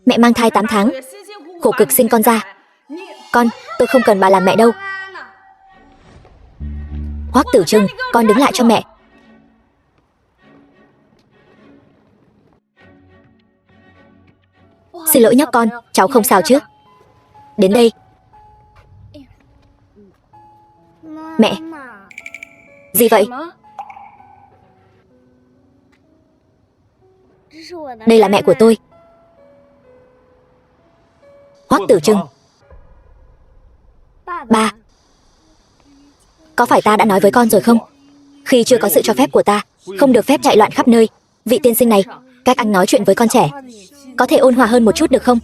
Mẹ mang thai 8 tháng, khổ cực sinh con ra. Tôi không cần bà làm mẹ đâu. Hoắc Tử Trừng, con đứng lại cho mẹ. Xin lỗi nhóc con, cháu không sao chứ? Đến đây. Mẹ. Gì vậy? Đây là mẹ của tôi. Hoắc Tử Trừng. Ba. Có phải ta đã nói với con rồi không? Khi chưa có sự cho phép của ta, không được phép chạy loạn khắp nơi. Vị tiên sinh này, cách anh nói chuyện với con trẻ có thể ôn hòa hơn một chút được không?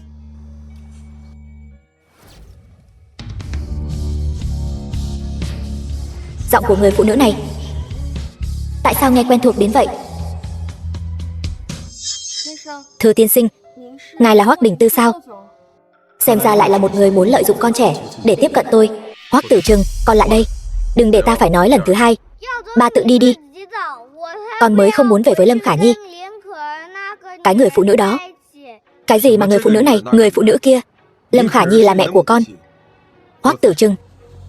Giọng của người phụ nữ này, tại sao nghe quen thuộc đến vậy? Thưa tiên sinh, ngài là Hoắc Đình Tư sao? Xem ra lại là một người muốn lợi dụng con trẻ để tiếp cận tôi. Hoắc Tử Trừng, con lại đây. Đừng để ta phải nói lần thứ hai. Ba tự đi đi. Con mới không muốn về với Lâm Khả Nhi. Cái người phụ nữ đó. Cái gì mà người phụ nữ này, người phụ nữ kia? Lâm Khả Nhi là mẹ của con. Hoắc Tử Trừng,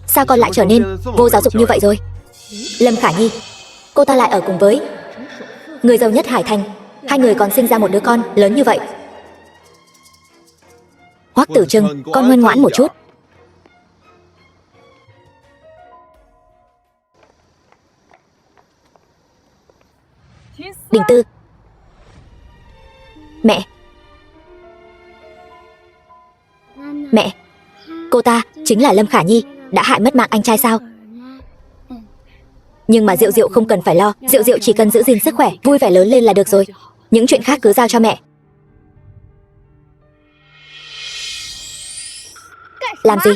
sao con lại trở nên vô giáo dục như vậy rồi? Lâm Khả Nhi, cô ta lại ở cùng với người giàu nhất Hải Thành. Hai người còn sinh ra một đứa con lớn như vậy. Hoắc Tử Trừng, con ngoan ngoãn một chút. Đình Tư. Mẹ. Mẹ, cô ta chính là Lâm Khả Nhi, đã hại mất mạng anh trai sao? Nhưng mà Diệu Diệu không cần phải lo. Diệu Diệu chỉ cần giữ gìn sức khỏe, vui vẻ lớn lên là được rồi. Những chuyện khác cứ giao cho mẹ. Làm gì?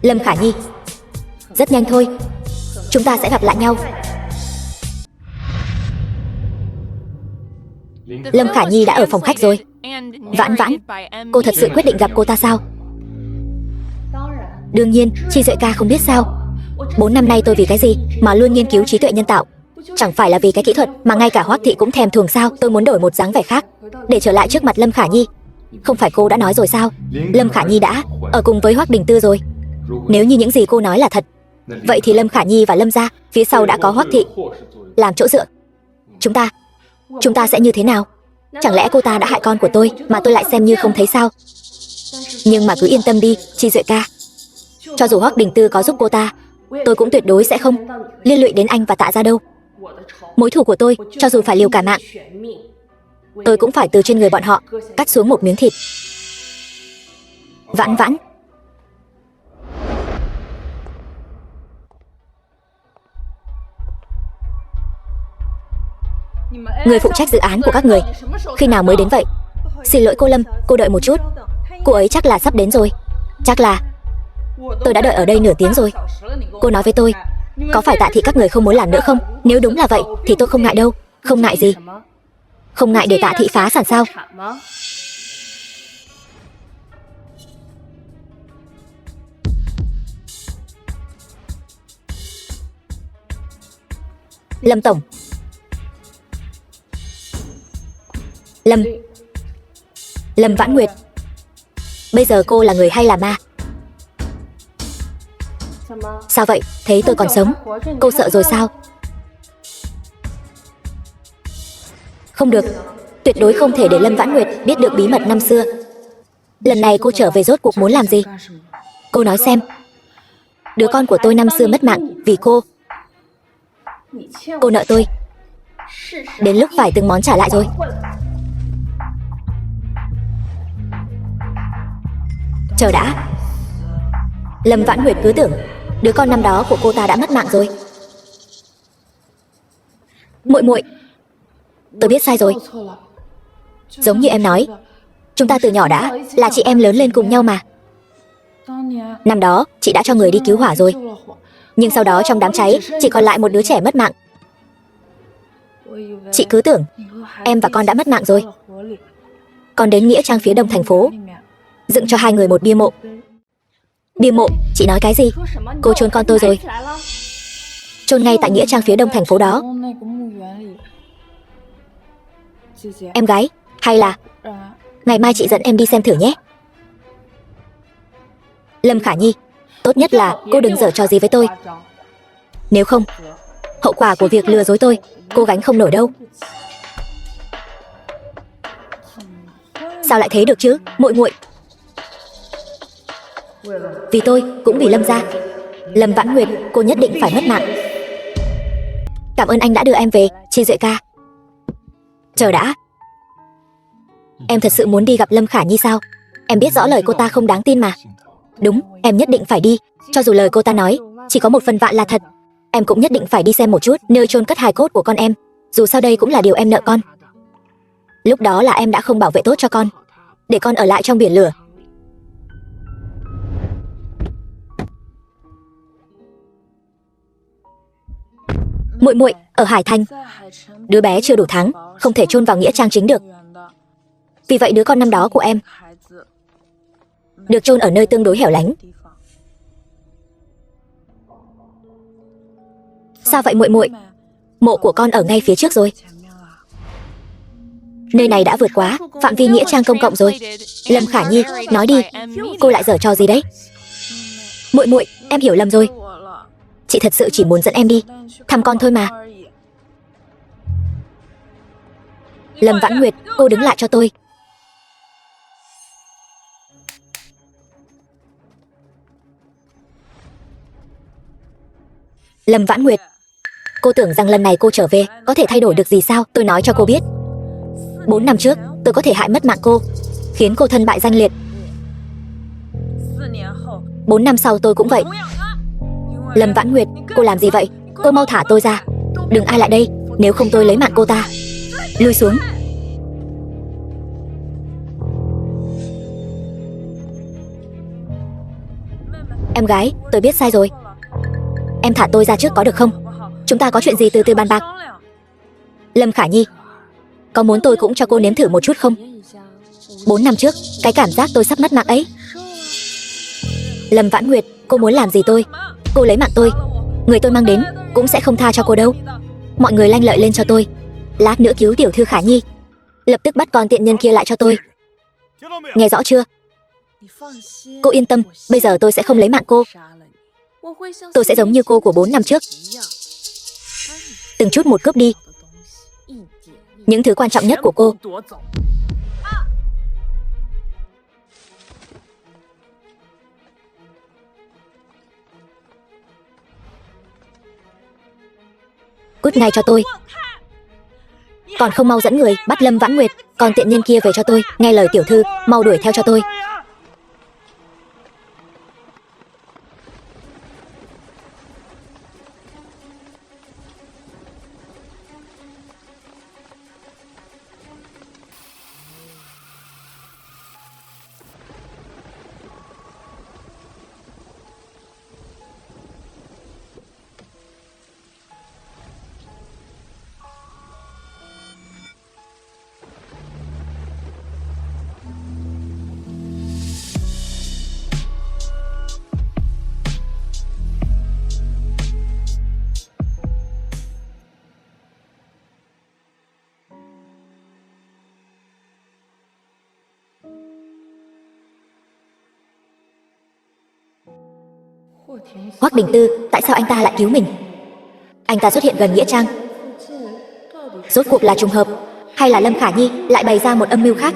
Lâm Khả Nhi, rất nhanh thôi, chúng ta sẽ gặp lại nhau. Lâm Khả Nhi đã ở phòng khách rồi. Vãn Vãn, cô thật sự quyết định gặp cô ta sao? Đương nhiên, Chi Duệ ca không biết sao. 4 năm nay tôi vì cái gì mà luôn nghiên cứu trí tuệ nhân tạo? Chẳng phải là vì cái kỹ thuật mà ngay cả Hoắc thị cũng thèm thuồng sao? Tôi muốn đổi một dáng vẻ khác để trở lại trước mặt Lâm Khả Nhi. Không phải cô đã nói rồi sao? Lâm Khả Nhi đã ở cùng với Hoắc Đình Tư rồi. Nếu như những gì cô nói là thật, vậy thì Lâm Khả Nhi và Lâm gia phía sau đã có Hoắc thị làm chỗ dựa. Chúng ta sẽ như thế nào? Chẳng lẽ cô ta đã hại con của tôi mà tôi lại xem như không thấy sao? Nhưng mà cứ yên tâm đi, Chi Duệ ca. Cho dù Hoắc Đình Tư có giúp cô ta, tôi cũng tuyệt đối sẽ không liên lụy đến anh và Tạ gia đâu. Mối thù của tôi, cho dù phải liều cả mạng, tôi cũng phải từ trên người bọn họ cắt xuống một miếng thịt. Vãn Vãn. Người phụ trách dự án của các người khi nào mới đến vậy? Xin lỗi cô Lâm, cô đợi một chút. Cô ấy chắc là sắp đến rồi. Chắc là. Tôi đã đợi ở đây nửa tiếng rồi. Cô nói với tôi, có phải Tạ thị các người không muốn làm nữa không? Nếu đúng là vậy thì tôi không ngại đâu. Không ngại gì? Không ngại để Tạ thị phá sản sao? Lâm tổng. Lâm Vãn Nguyệt. Bây giờ cô là người hay là ma? Sao vậy? Thấy tôi còn sống, cô sợ rồi sao? Không được, tuyệt đối không thể để Lâm Vãn Nguyệt biết được bí mật năm xưa. Lần này cô trở về rốt cuộc muốn làm gì? Cô nói xem. Đứa con của tôi năm xưa mất mạng vì cô. Cô nợ tôi. Đến lúc phải từng món trả lại rồi. Chờ đã. Lâm Vãn Nguyệt cứ tưởng đứa con năm đó của cô ta đã mất mạng rồi. Muội muội, tôi biết sai rồi. Giống như em nói, chúng ta từ nhỏ đã là chị em lớn lên cùng nhau mà. Năm đó chị đã cho người đi cứu hỏa rồi, nhưng sau đó trong đám cháy chỉ còn lại một đứa trẻ mất mạng. Chị cứ tưởng em và con đã mất mạng rồi. Còn đến nghĩa trang phía đông thành phố, dựng cho hai người một bia mộ. Bia mộ? Chị nói cái gì? Cô chôn con tôi rồi. Chôn ngay tại nghĩa trang phía đông thành phố đó. Em gái, hay là ngày mai chị dẫn em đi xem thử nhé. Lâm Khả Nhi, tốt nhất là cô đừng giở trò gì với tôi. Nếu không, hậu quả của việc lừa dối tôi, cô gánh không nổi đâu. Sao lại thế được chứ, muội muội? Vì tôi, cũng vì Lâm gia. Lâm Vãn Nguyệt, cô nhất định phải mất mạng. Cảm ơn anh đã đưa em về, Chi Duệ ca. Chờ đã. Em thật sự muốn đi gặp Lâm Khả Nhi sao? Em biết rõ lời cô ta không đáng tin mà. Đúng, em nhất định phải đi. Cho dù lời cô ta nói chỉ có 1/1000 là thật, em cũng nhất định phải đi xem một chút nơi chôn cất hài cốt của con em. Dù sao đây cũng là điều em nợ con. Lúc đó là em đã không bảo vệ tốt cho con, để con ở lại trong biển lửa. Muội muội, ở Hải Thành, đứa bé chưa đủ tháng, không thể chôn vào nghĩa trang chính được. Vì vậy đứa con năm đó của em được chôn ở nơi tương đối hẻo lánh. Sao vậy muội muội? Mộ của con ở ngay phía trước rồi. Nơi này đã vượt quá phạm vi nghĩa trang công cộng rồi. Lâm Khả Nhi, nói đi, cô lại giở trò gì đấy? Muội muội, em hiểu lầm rồi. Chị thật sự chỉ muốn dẫn em đi thăm con thôi mà. Lâm Vãn Nguyệt, cô đứng lại cho tôi. Lâm Vãn Nguyệt, cô tưởng rằng lần này cô trở về có thể thay đổi được gì sao? Tôi nói cho cô biết, 4 năm trước tôi có thể hại mất mạng cô, khiến cô thân bại danh liệt. 4 năm sau tôi cũng vậy. Lâm Vãn Nguyệt, cô làm gì vậy? Cô mau thả tôi ra, đừng ai lại đây, nếu không tôi lấy mạng cô ta. Lui xuống. Em gái, tôi biết sai rồi. Em thả tôi ra trước có được không? Chúng ta có chuyện gì từ từ bàn bạc. Lâm Khả Nhi, có muốn tôi cũng cho cô nếm thử một chút không? 4 năm trước, cái cảm giác tôi sắp mất mạng ấy. Lâm Vãn Nguyệt, cô muốn làm gì tôi? Cô lấy mạng tôi, người tôi mang đến cũng sẽ không tha cho cô đâu. Mọi người lanh lợi lên cho tôi, lát nữa cứu tiểu thư Khả Nhi, lập tức bắt con tiện nhân kia lại cho tôi. Nghe rõ chưa? Cô yên tâm, bây giờ tôi sẽ không lấy mạng cô. Tôi sẽ giống như cô của 4 năm trước, từng chút một cướp đi những thứ quan trọng nhất của cô. Cút ngay cho tôi. Còn không mau dẫn người bắt Lâm Vãn Nguyệt, còn tiện nhân kia về cho tôi. Nghe lời tiểu thư, mau đuổi theo cho tôi. Hoắc Đình Tư, tại sao anh ta lại cứu mình? Anh ta xuất hiện gần nghĩa trang, rốt cuộc là trùng hợp hay là Lâm Khả Nhi lại bày ra một âm mưu khác?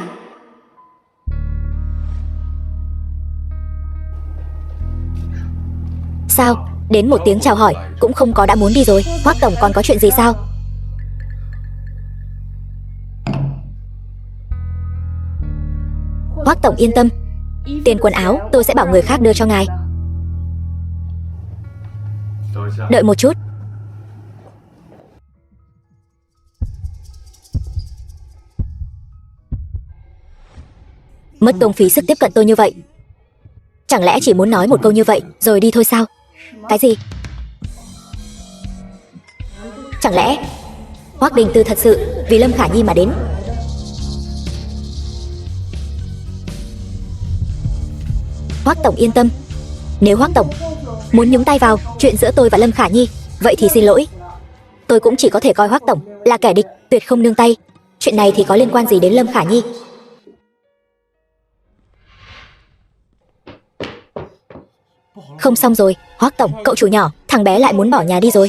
Sao, đến một tiếng chào hỏi cũng không có đã muốn đi rồi? Hoắc tổng còn có chuyện gì sao? Hoắc tổng yên tâm, tiền quần áo tôi sẽ bảo người khác đưa cho ngài. Đợi một chút. Mất công phí sức tiếp cận tôi như vậy. Chẳng lẽ chỉ muốn nói một câu như vậy rồi đi thôi sao? Cái gì? Chẳng lẽ Hoắc Đình Tư thật sự vì Lâm Khả Nhi mà đến? Hoắc tổng yên tâm. Nếu Hoắc tổng muốn nhúng tay vào chuyện giữa tôi và Lâm Khả Nhi, vậy thì xin lỗi. Tôi cũng chỉ có thể coi Hoắc tổng là kẻ địch, tuyệt không nương tay. Chuyện này thì có liên quan gì đến Lâm Khả Nhi? Không xong rồi, Hoắc tổng, cậu chủ nhỏ, thằng bé lại muốn bỏ nhà đi rồi.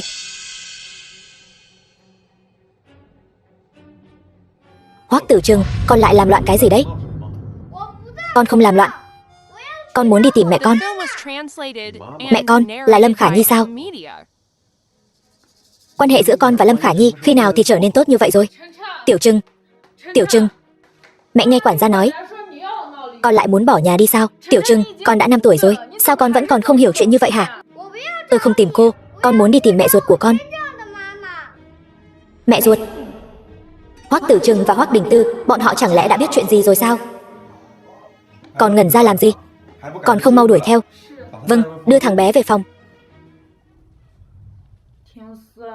Hoắc Tử Trừng, con lại làm loạn cái gì đấy? Con không làm loạn. Con muốn đi tìm mẹ con. Mẹ con là Lâm Khả Nhi sao? Quan hệ giữa con và Lâm Khả Nhi khi nào thì trở nên tốt như vậy rồi? Tiểu Trừng, Tiểu Trừng, mẹ nghe quản gia nói con lại muốn bỏ nhà đi sao? Tiểu Trừng, con đã 5 tuổi rồi, sao con vẫn còn không hiểu chuyện như vậy hả? Tôi không tìm cô, con muốn đi tìm mẹ ruột của con. Mẹ ruột? Hoắc Tử Trừng và Hoắc Đình Tư, bọn họ chẳng lẽ đã biết chuyện gì rồi sao? Còn ngẩn ra làm gì? Còn không mau đuổi theo. Vâng, đưa thằng bé về phòng.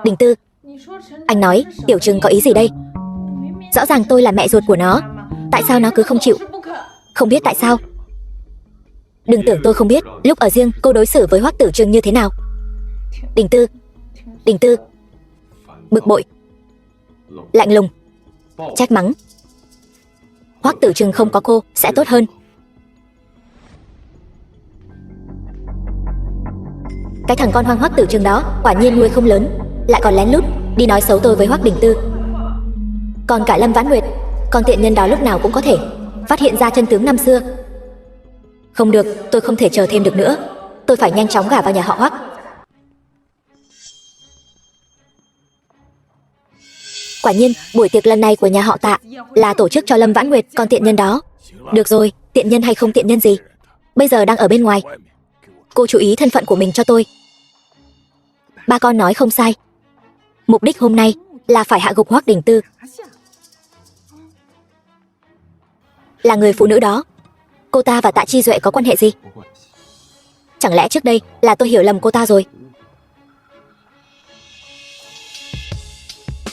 Đình Tư, anh nói Tiểu Trừng có ý gì đây? Rõ ràng tôi là mẹ ruột của nó, tại sao nó cứ không chịu? Không biết tại sao. Đừng tưởng tôi không biết lúc ở riêng cô đối xử với Hoắc Tử Trừng như thế nào. Đình Tư, Đình Tư, bực bội, lạnh lùng, trách mắng. Hoắc Tử Trừng không có cô sẽ tốt hơn. Cái thằng con hoang Hoắc Tử Trừng đó quả nhiên nuôi không lớn, lại còn lén lút đi nói xấu tôi với Hoắc Đình Tư. Còn cả Lâm Vãn Nguyệt, con tiện nhân đó lúc nào cũng có thể phát hiện ra chân tướng năm xưa. Không được, tôi không thể chờ thêm được nữa. Tôi phải nhanh chóng gả vào nhà họ Hoắc. Quả nhiên, buổi tiệc lần này của nhà họ Tạ là tổ chức cho Lâm Vãn Nguyệt, con tiện nhân đó. Được rồi, tiện nhân hay không tiện nhân gì, bây giờ đang ở bên ngoài. Cô chú ý thân phận của mình cho tôi. Ba con nói không sai. Mục đích hôm nay là phải hạ gục Hoắc Đình Tư. Là người phụ nữ đó, cô ta và Tạ Chi Duệ có quan hệ gì? Chẳng lẽ trước đây là tôi hiểu lầm cô ta rồi?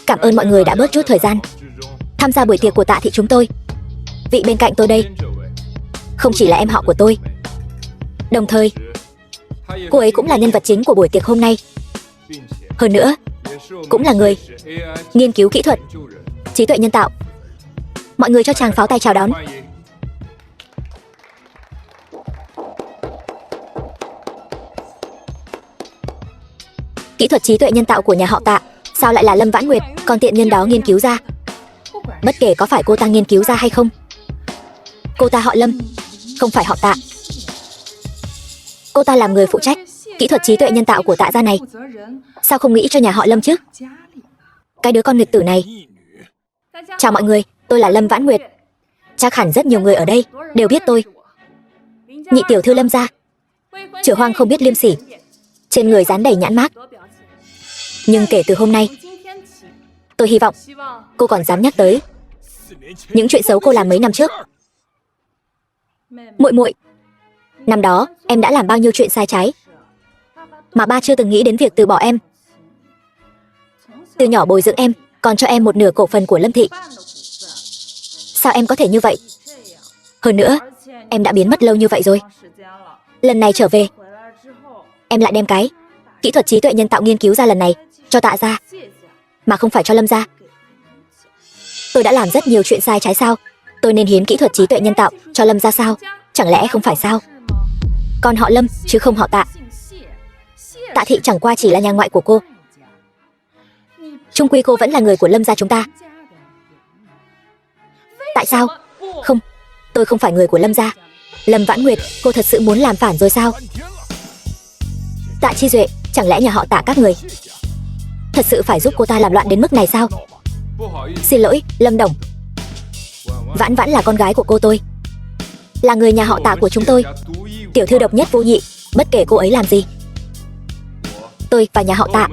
Cảm ơn mọi người đã bớt chút thời gian tham gia buổi tiệc của Tạ thị chúng tôi. Vị bên cạnh tôi đây không chỉ là em họ của tôi, đồng thời cô ấy cũng là nhân vật chính của buổi tiệc hôm nay. Hơn nữa, cũng là người nghiên cứu kỹ thuật trí tuệ nhân tạo. Mọi người cho chàng pháo tay chào đón. Kỹ thuật trí tuệ nhân tạo của nhà họ Tạ sao lại là Lâm Vãn Nguyệt, con tiện nhân đó nghiên cứu ra? Bất kể có phải cô ta nghiên cứu ra hay không, cô ta họ Lâm, không phải họ Tạ. Cô ta làm người phụ trách kỹ thuật trí tuệ nhân tạo của Tạ gia này, sao không nghĩ cho nhà họ Lâm chứ? Cái đứa con nghịch tử này. Chào mọi người, tôi là Lâm Vãn Nguyệt. Chắc hẳn rất nhiều người ở đây đều biết tôi. Nhị tiểu thư Lâm gia, Chửa Hoang không biết liêm sỉ, trên người dán đầy nhãn mác. Nhưng kể từ hôm nay, tôi hy vọng cô còn dám nhắc tới những chuyện xấu cô làm mấy năm trước. Muội muội, năm đó em đã làm bao nhiêu chuyện sai trái mà ba chưa từng nghĩ đến việc từ bỏ em. Từ nhỏ bồi dưỡng em, còn cho em một nửa cổ phần của Lâm thị. Sao em có thể như vậy? Hơn nữa, em đã biến mất lâu như vậy rồi. Lần này trở về, em lại đem cái kỹ thuật trí tuệ nhân tạo nghiên cứu ra lần này cho Tạ gia, mà không phải cho Lâm gia. Tôi đã làm rất nhiều chuyện sai trái sao? Tôi nên hiến kỹ thuật trí tuệ nhân tạo cho Lâm gia sao? Chẳng lẽ không phải sao? Con họ Lâm chứ không họ Tạ. Tạ thị chẳng qua chỉ là nhà ngoại của cô. Chung quy cô vẫn là người của Lâm gia chúng ta. Tại sao? Không, tôi không phải người của Lâm gia. Lâm Vãn Nguyệt, cô thật sự muốn làm phản rồi sao? Tạ Chi Duệ, chẳng lẽ nhà họ Tạ các người thật sự phải giúp cô ta làm loạn đến mức này sao? Xin lỗi, Lâm Đồng. Vãn Vãn là con gái của cô tôi, là người nhà họ Tạ của chúng tôi, tiểu thư độc nhất vô nhị. Bất kể cô ấy làm gì, tôi và nhà họ Tạ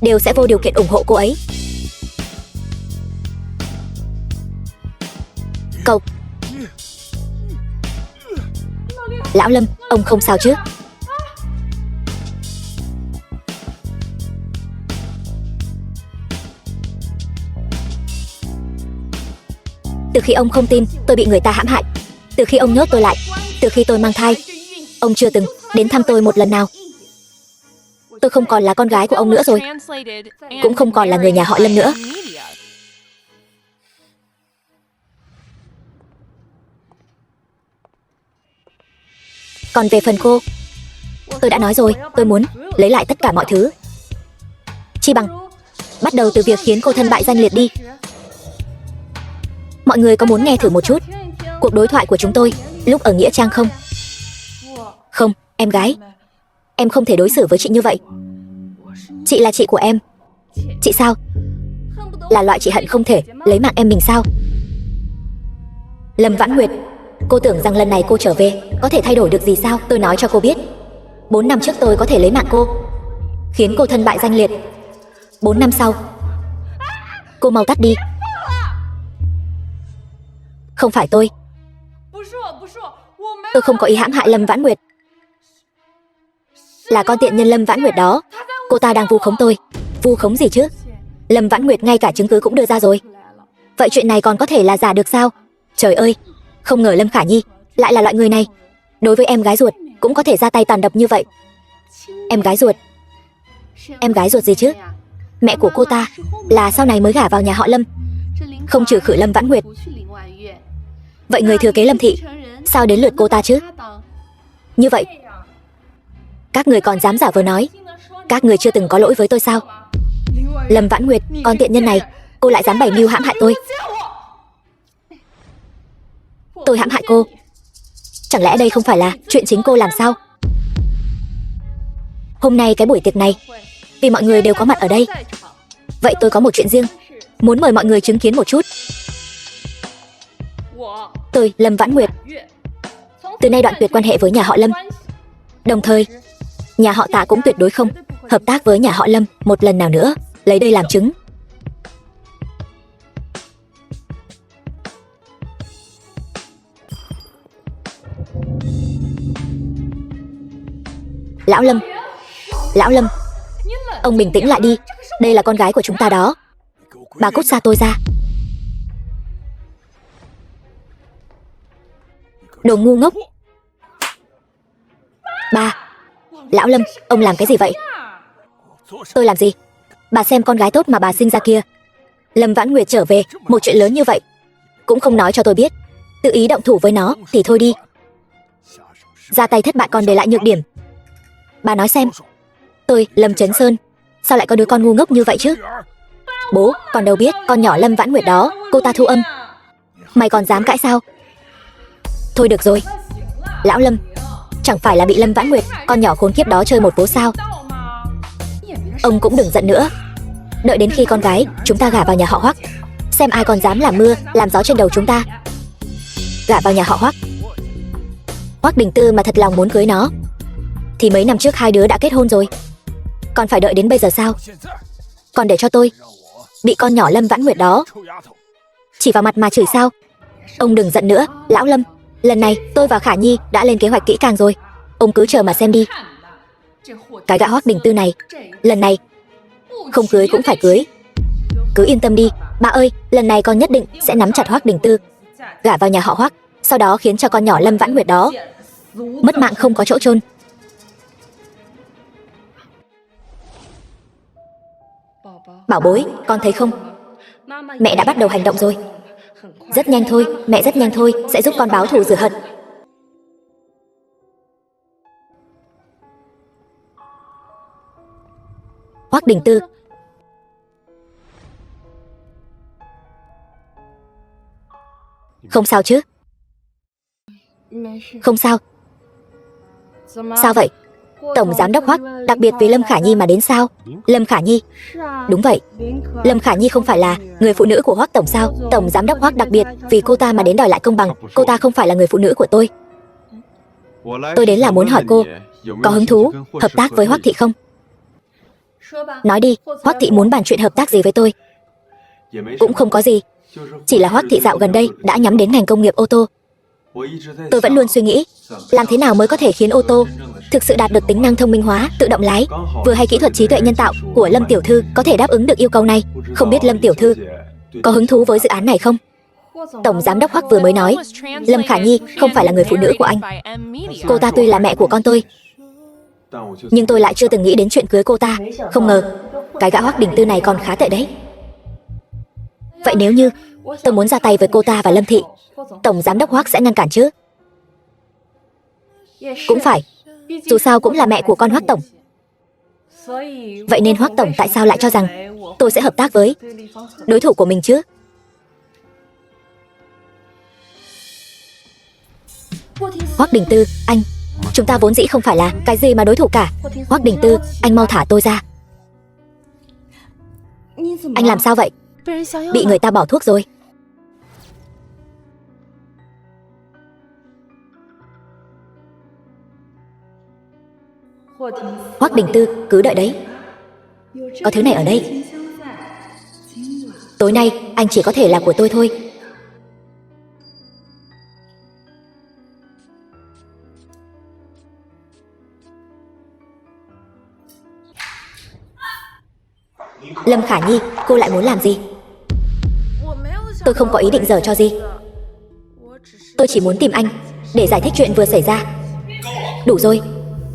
đều sẽ vô điều kiện ủng hộ cô ấy. Cậu Lão Lâm, ông không sao chứ? Từ khi ông không tin tôi bị người ta hãm hại, từ khi ông nhốt tôi lại, từ khi tôi mang thai, Ông chưa từng đến thăm tôi một lần nào. Tôi không còn là con gái của ông nữa rồi, cũng không còn là người nhà họ Lâm nữa. Còn về phần cô, tôi đã nói rồi, tôi muốn lấy lại tất cả mọi thứ. Chi bằng bắt đầu từ việc khiến cô thân bại danh liệt đi. Mọi người có muốn nghe thử một chút cuộc đối thoại của chúng tôi lúc ở Nghĩa Trang không? Không, em gái, em không thể đối xử với chị như vậy. Chị là chị của em. Chị sao? Là loại chị hận không thể lấy mạng em mình sao? Lâm Vãn Nguyệt, cô tưởng rằng lần này cô trở về có thể thay đổi được gì sao? Tôi nói cho cô biết, 4 năm trước tôi có thể lấy mạng cô, khiến cô thân bại danh liệt. 4 năm sau, cô mau tắt đi. Không phải tôi không có ý hãm hại Lâm Vãn Nguyệt. Là con tiện nhân Lâm Vãn Nguyệt đó, cô ta đang vu khống tôi. Vu khống gì chứ? Lâm Vãn Nguyệt ngay cả chứng cứ cũng đưa ra rồi. Vậy chuyện này còn có thể là giả được sao? Trời ơi, không ngờ Lâm Khả Nhi lại là loại người này. Đối với em gái ruột cũng có thể ra tay tàn độc như vậy. Em gái ruột? Em gái ruột gì chứ? Mẹ của cô ta là sau này mới gả vào nhà họ Lâm, không trừ khử Lâm Vãn Nguyệt. Vậy người thừa kế Lâm thị sao đến lượt cô ta chứ? Như vậy các người còn dám giả vờ nói các người chưa từng có lỗi với tôi sao? Lâm Vãn Nguyệt, con tiện nhân này, cô lại dám bày mưu hãm hại tôi. Tôi hãm hại cô? Chẳng lẽ đây không phải là chuyện chính cô làm sao? Hôm nay cái buổi tiệc này, vì mọi người đều có mặt ở đây, vậy tôi có một chuyện riêng muốn mời mọi người chứng kiến một chút. Tôi, Lâm Vãn Nguyệt, từ nay đoạn tuyệt quan hệ với nhà họ Lâm. Đồng thời, nhà họ Tạ cũng tuyệt đối không hợp tác với nhà họ Lâm một lần nào nữa. Lấy đây làm chứng. Lão Lâm, Lão Lâm, ông bình tĩnh lại đi. Đây là con gái của chúng ta đó. Bà cút xa tôi ra. Đồ ngu ngốc. Ba, Lão Lâm, ông làm cái gì vậy? Tôi làm gì? Bà xem con gái tốt mà bà sinh ra kia. Lâm Vãn Nguyệt trở về, một chuyện lớn như vậy cũng không nói cho tôi biết, tự ý động thủ với nó thì thôi đi, ra tay thất bại còn để lại nhược điểm. Bà nói xem, tôi, Lâm Chấn Sơn, sao lại có đứa con ngu ngốc như vậy chứ? Bố, con đâu biết con nhỏ Lâm Vãn Nguyệt đó, cô ta thu âm. Mày còn dám cãi sao? Thôi được rồi. Lão Lâm, chẳng phải là bị Lâm Vãn Nguyệt, con nhỏ khốn kiếp đó chơi một vố sao? Ông cũng đừng giận nữa. Đợi đến khi con gái chúng ta gả vào nhà họ Hoắc, xem ai còn dám làm mưa làm gió trên đầu chúng ta. Gả vào nhà họ Hoắc, Hoắc Đình Tư mà thật lòng muốn cưới nó thì mấy năm trước hai đứa đã kết hôn rồi. Còn phải đợi đến bây giờ sao? Còn để cho tôi bị con nhỏ Lâm Vãn Nguyệt đó chỉ vào mặt mà chửi sao? Ông đừng giận nữa, Lão Lâm. Lần này tôi và Khả Nhi đã lên kế hoạch kỹ càng rồi. Ông cứ chờ mà xem đi. Cái gã Hoắc Đình Tư này, lần này không cưới cũng phải cưới. Cứ yên tâm đi, ba ơi, lần này con nhất định sẽ nắm chặt Hoắc Đình Tư, gả vào nhà họ Hoắc, sau đó khiến cho con nhỏ Lâm Vãn Nguyệt đó mất mạng không có chỗ chôn. Bảo bối, con thấy không? Mẹ đã bắt đầu hành động rồi. Rất nhanh thôi, mẹ rất nhanh thôi, sẽ giúp con báo thù rửa hận. Hoắc Đình Tư, không sao chứ? Không sao. Sao vậy? Tổng giám đốc Hoắc đặc biệt vì Lâm Khả Nhi mà đến sao? Lâm Khả Nhi? Đúng vậy. Lâm Khả Nhi không phải là người phụ nữ của Hoắc tổng sao? Tổng giám đốc Hoắc đặc biệt vì cô ta mà đến đòi lại công bằng. Cô ta không phải là người phụ nữ của tôi. Tôi đến là muốn hỏi cô có hứng thú hợp tác với Hoắc thị không? Nói đi, Hoắc thị muốn bàn chuyện hợp tác gì với tôi? Cũng không có gì, chỉ là Hoắc thị dạo gần đây đã nhắm đến ngành công nghiệp ô tô. Tôi vẫn luôn suy nghĩ làm thế nào mới có thể khiến ô tô thực sự đạt được tính năng thông minh hóa, tự động lái, vừa hay kỹ thuật trí tuệ nhân tạo của Lâm tiểu thư có thể đáp ứng được yêu cầu này. Không biết Lâm tiểu thư có hứng thú với dự án này không? Tổng giám đốc Hoắc vừa mới nói, Lâm Khả Nhi không phải là người phụ nữ của anh. Cô ta tuy là mẹ của con tôi, nhưng tôi lại chưa từng nghĩ đến chuyện cưới cô ta. Không ngờ, cái gã Hoắc Đình Tư này còn khá tệ đấy. Vậy nếu như tôi muốn ra tay với cô ta và Lâm Thị, Tổng giám đốc Hoắc sẽ ngăn cản chứ? Cũng phải, dù sao cũng là mẹ của con Hoắc Tổng. Vậy nên Hoắc Tổng tại sao lại cho rằng tôi sẽ hợp tác với đối thủ của mình chứ? Hoắc Đình Tư, anh, chúng ta vốn dĩ không phải là cái gì mà đối thủ cả. Hoắc Đình Tư, anh mau thả tôi ra. Anh làm sao vậy? Bị người ta bỏ thuốc rồi. Hoắc Đình Tư, cứ đợi đấy. Có thứ này ở đây. Tối nay, anh chỉ có thể là của tôi thôi. Lâm Khả Nhi, cô lại muốn làm gì? Tôi không có ý định giở trò gì. Tôi chỉ muốn tìm anh để giải thích chuyện vừa xảy ra. Đủ rồi,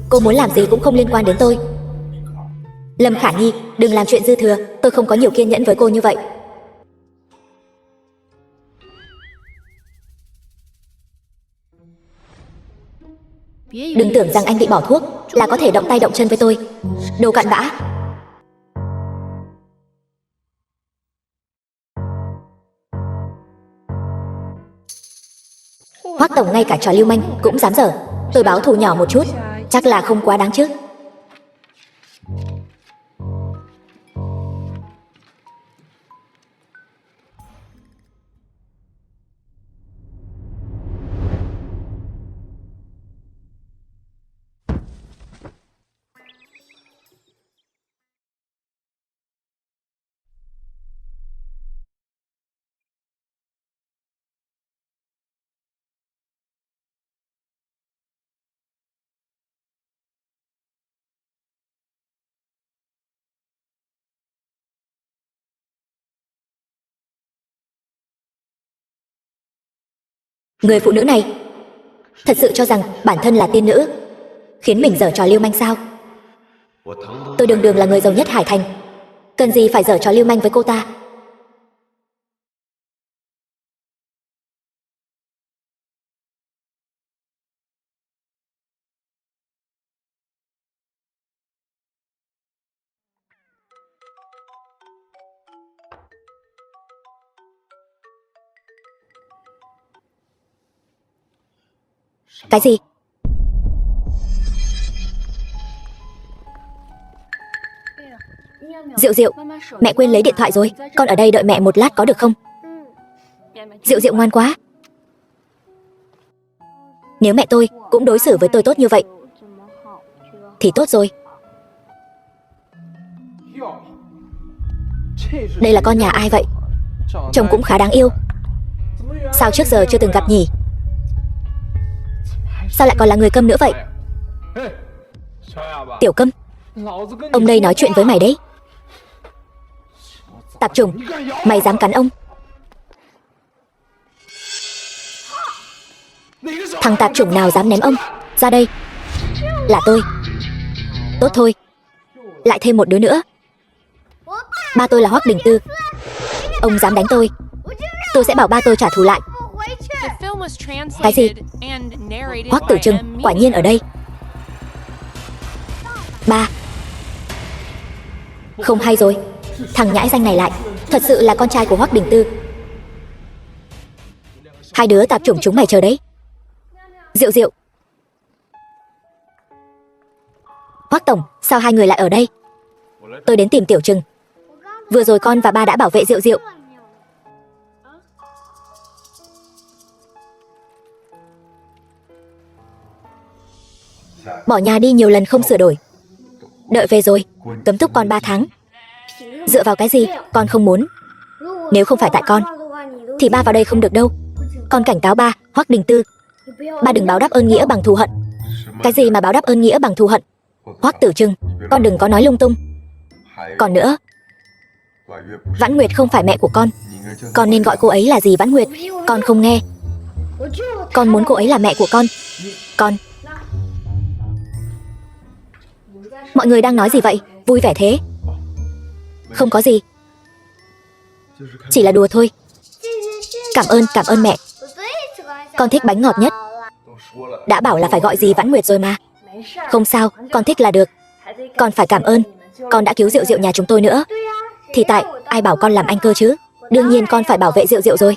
cô muốn làm gì cũng không liên quan đến tôi. Lâm Khả Nhi, đừng làm chuyện dư thừa. Tôi không có nhiều kiên nhẫn với cô như vậy. Đừng tưởng rằng anh bị bỏ thuốc là có thể động tay động chân với tôi. Đồ cặn bã. Hoắc Tổng ngay cả trò lưu manh cũng dám dở. Tôi báo thù nhỏ một chút, chắc là không quá đáng chứ. Người phụ nữ này thật sự cho rằng bản thân là tiên nữ, khiến mình giở trò lưu manh sao? Tôi đường đường là người giàu nhất Hải Thành, cần gì phải giở trò lưu manh với cô ta? Cái gì? Diệu Diệu, mẹ quên lấy điện thoại rồi. Con ở đây đợi mẹ một lát có được không? Diệu Diệu ngoan quá. Nếu mẹ tôi cũng đối xử với tôi tốt như vậy thì tốt rồi. Đây là con nhà ai vậy? Trông cũng khá đáng yêu. Sao trước giờ chưa từng gặp nhỉ? Sao lại còn là người câm nữa vậy? Tiểu Câm, ông đây nói chuyện với mày đấy. Tạp chủng, mày dám cắn ông? Thằng tạp chủng nào dám ném ông? Ra đây. Là tôi. Tốt thôi, lại thêm một đứa nữa. Ba tôi là Hoắc Đình Tư. Ông dám đánh tôi sẽ bảo ba tôi trả thù lại. Cái gì? Hoắc Tử Trừng quả nhiên ở đây. Ba. Không hay rồi, thằng nhãi danh này lại thật sự là con trai của Hoắc Đình Tư. Hai đứa tạp chủng chúng mày chờ đấy. Diệu Diệu. Hoắc Tổng, sao hai người lại ở đây? Tôi đến tìm Tiểu Trừng. Vừa rồi con và ba đã bảo vệ Diệu Diệu. Bỏ nhà đi nhiều lần không sửa đổi. Đợi về rồi, cấm túc con 3 tháng. Dựa vào cái gì, con không muốn. Nếu không phải tại con thì ba vào đây không được đâu. Con cảnh cáo ba, Hoắc Đình Tư, ba đừng báo đáp ơn nghĩa bằng thù hận. Cái gì mà báo đáp ơn nghĩa bằng thù hận? Hoắc Tử Trừng, con đừng có nói lung tung. Còn nữa, Vãn Nguyệt không phải mẹ của con, Con nên gọi cô ấy là dì Vãn Nguyệt. Con không nghe. Con muốn cô ấy là mẹ của con. Con... Mọi người đang nói gì vậy? Vui vẻ thế. Không có gì. Chỉ là đùa thôi. Cảm ơn mẹ. Con thích bánh ngọt nhất. Đã bảo là phải gọi dì Vãn Nguyệt rồi mà. Không sao, con thích là được. Con phải cảm ơn. Con đã cứu Diệu Diệu nhà chúng tôi nữa. Thì tại ai bảo con làm anh cơ chứ? Đương nhiên con phải bảo vệ Diệu Diệu rồi.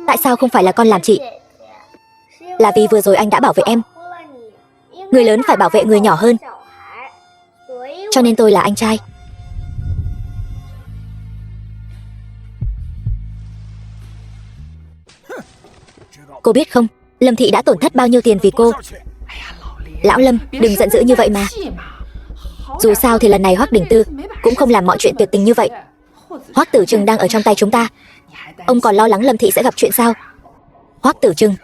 Tại sao không phải là con làm chị? Là vì vừa rồi anh đã bảo vệ em. Người lớn phải bảo vệ người nhỏ hơn. Cho nên tôi là anh trai. Cô biết không, Lâm Thị đã tổn thất bao nhiêu tiền vì cô. Lão Lâm, đừng giận dữ như vậy mà. Dù sao thì lần này Hoắc Đình Tư cũng không làm mọi chuyện tuyệt tình như vậy. Hoắc Tử Trừng đang ở trong tay chúng ta. Ông còn lo lắng Lâm Thị sẽ gặp chuyện sao? Hoắc Tử Trừng,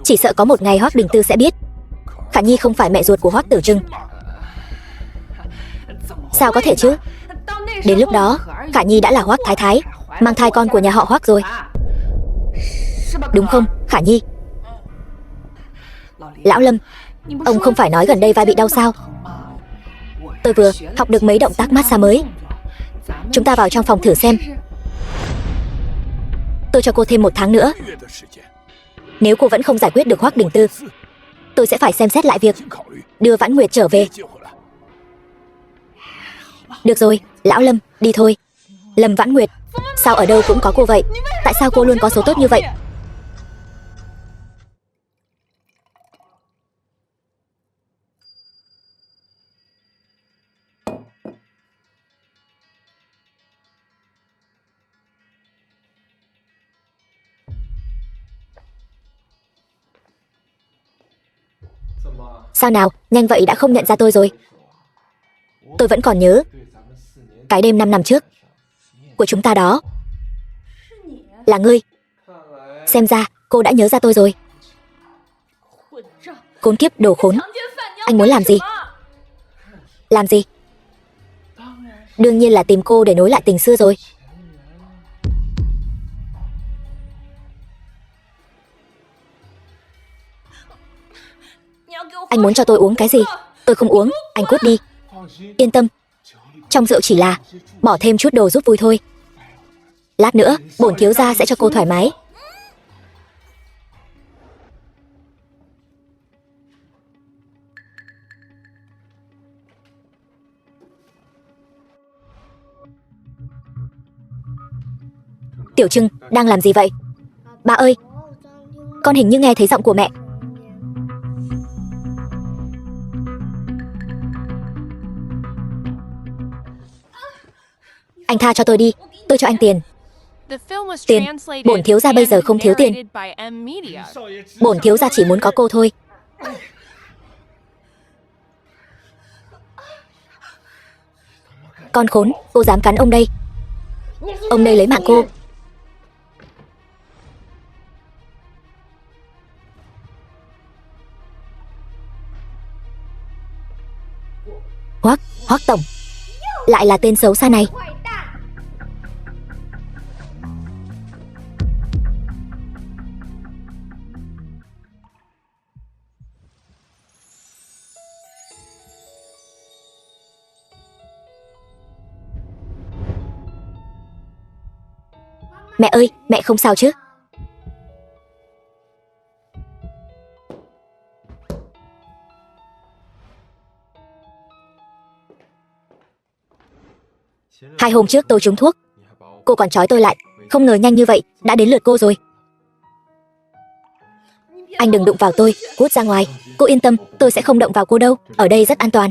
chỉ sợ có một ngày Hoắc Đình Tư sẽ biết Khả Nhi không phải mẹ ruột của Hoắc Tử Trừng. Sao có thể chứ? Đến lúc đó Khả Nhi đã là Hoắc Thái Thái, mang thai con của nhà họ Hoắc rồi. Đúng không, Khả Nhi? Lão Lâm, ông không phải nói gần đây vai bị đau sao? Tôi vừa học được mấy động tác massage mới. Chúng ta vào trong phòng thử xem. Tôi cho cô thêm 1 tháng nữa. Nếu cô vẫn không giải quyết được Hoắc Đình Tư, tôi sẽ phải xem xét lại việc đưa Vãn Nguyệt trở về. Được rồi, Lão Lâm, đi thôi. Lâm Vãn Nguyệt, sao ở đâu cũng có cô vậy? Tại sao cô luôn có số tốt như vậy? Sao nào, nhanh vậy đã không nhận ra tôi rồi? Tôi vẫn còn nhớ cái đêm 5 năm trước của chúng ta đó. Là ngươi. Xem ra cô đã nhớ ra tôi rồi. Khốn kiếp, đồ khốn. Anh muốn làm gì? Làm gì? Đương nhiên là tìm cô để nối lại tình xưa rồi. Anh muốn cho tôi uống cái gì? Tôi không uống, anh cút đi. Yên tâm, trong rượu chỉ là bỏ thêm chút đồ giúp vui thôi. Lát nữa bổn thiếu gia sẽ cho cô thoải mái. Tiểu Trưng, đang làm gì vậy? Ba ơi, con hình như nghe thấy giọng của mẹ. Anh tha cho tôi đi, tôi cho anh tiền. Tiền? Bổn thiếu gia bây giờ không thiếu tiền. Bổn thiếu gia chỉ muốn có cô thôi. Con khốn, cô dám cắn ông đây. Ông đây lấy mạng cô. Hoắc tổng, lại là tên xấu xa này. Mẹ ơi, mẹ không sao chứ? Hai hôm trước tôi trúng thuốc, cô còn trói tôi lại. Không ngờ nhanh như vậy đã đến lượt cô rồi. Anh đừng đụng vào tôi, cút ra ngoài. Cô yên tâm, tôi sẽ không động vào cô đâu. Ở đây rất an toàn.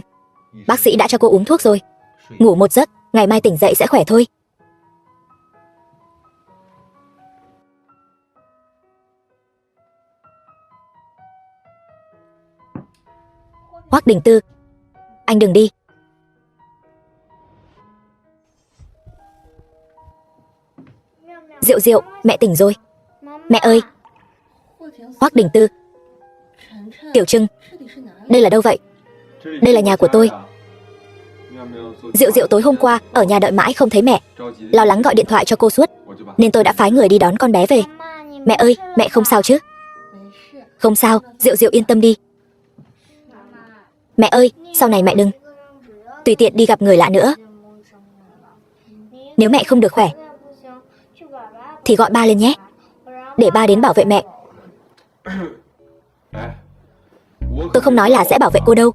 Bác sĩ đã cho cô uống thuốc rồi. Ngủ một giấc, ngày mai tỉnh dậy sẽ khỏe thôi. Hoắc Đình Tư, anh đừng đi. Diệu Diệu, mẹ tỉnh rồi. Mẹ ơi. Hoắc Đình Tư. Tiểu Trưng, đây là đâu vậy? Đây là nhà của tôi. Diệu Diệu tối hôm qua ở nhà đợi mãi không thấy mẹ, lo lắng gọi điện thoại cho cô suốt, nên tôi đã phái người đi đón con bé về. Mẹ ơi, mẹ không sao chứ? Không sao, Diệu Diệu yên tâm đi. Mẹ ơi, sau này mẹ đừng tùy tiện đi gặp người lạ nữa. Nếu mẹ không được khỏe thì gọi ba lên nhé, để ba đến bảo vệ mẹ. Tôi không nói là sẽ bảo vệ cô đâu.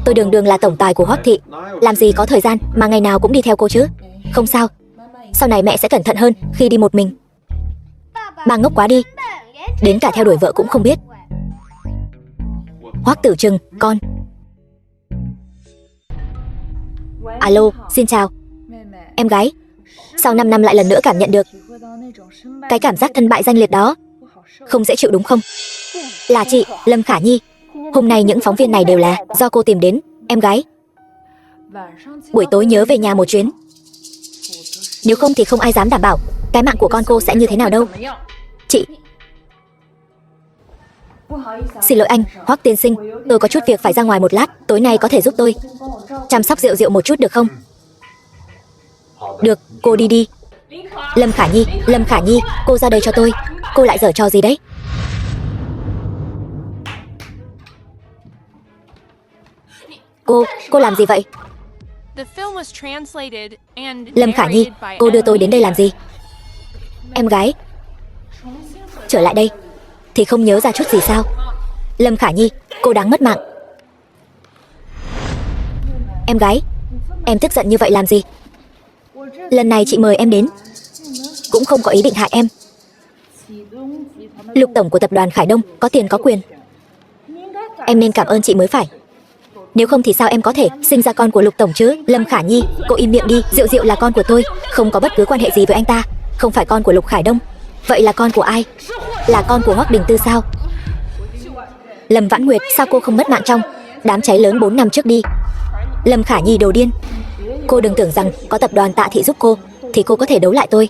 Tôi đường đường là tổng tài của Hoắc thị, làm gì có thời gian mà ngày nào cũng đi theo cô chứ. Không sao, sau này mẹ sẽ cẩn thận hơn khi đi một mình. Ba ngốc quá đi, đến cả theo đuổi vợ cũng không biết. Hoắc Tử Trừng, con. Alo, xin chào. Em gái, sau 5 năm lại lần nữa cảm nhận được cái cảm giác thân bại danh liệt đó, không dễ chịu đúng không? Là chị, Lâm Khả Nhi. Hôm nay những phóng viên này đều là do cô tìm đến, em gái. Buổi tối nhớ về nhà một chuyến. Nếu không thì không ai dám đảm bảo cái mạng của con cô sẽ như thế nào đâu. Chị. Xin lỗi anh, Hoắc tiên sinh, tôi có chút việc phải ra ngoài một lát, tối nay có thể giúp tôi chăm sóc Diệu Diệu một chút được không? Được, cô đi đi. Lâm Khả Nhi, cô ra đây cho tôi. Cô lại giở trò gì đấy? Cô làm gì vậy? Lâm Khả Nhi, cô đưa tôi đến đây làm gì? Em gái, trở lại đây thì không nhớ ra chút gì sao? Lâm Khả Nhi, cô đáng mất mạng. Em gái, em tức giận như vậy làm gì? Lần này chị mời em đến cũng không có ý định hại em. Lục tổng của tập đoàn Khải Đông có tiền có quyền, em nên cảm ơn chị mới phải. Nếu không thì sao em có thể sinh ra con của Lục tổng chứ? Lâm Khả Nhi, cô im miệng đi. Diệu Diệu là con của tôi, không có bất cứ quan hệ gì với anh ta. Không phải con của Lục Khải Đông. Vậy là con của ai? Là con của Hoắc Đình Tư sao? Lâm Vãn Nguyệt, sao cô không mất mạng trong đám cháy lớn 4 năm trước đi? Lâm Khả Nhi đồ điên. Cô đừng tưởng rằng có tập đoàn Tạ Thị giúp cô thì cô có thể đấu lại tôi.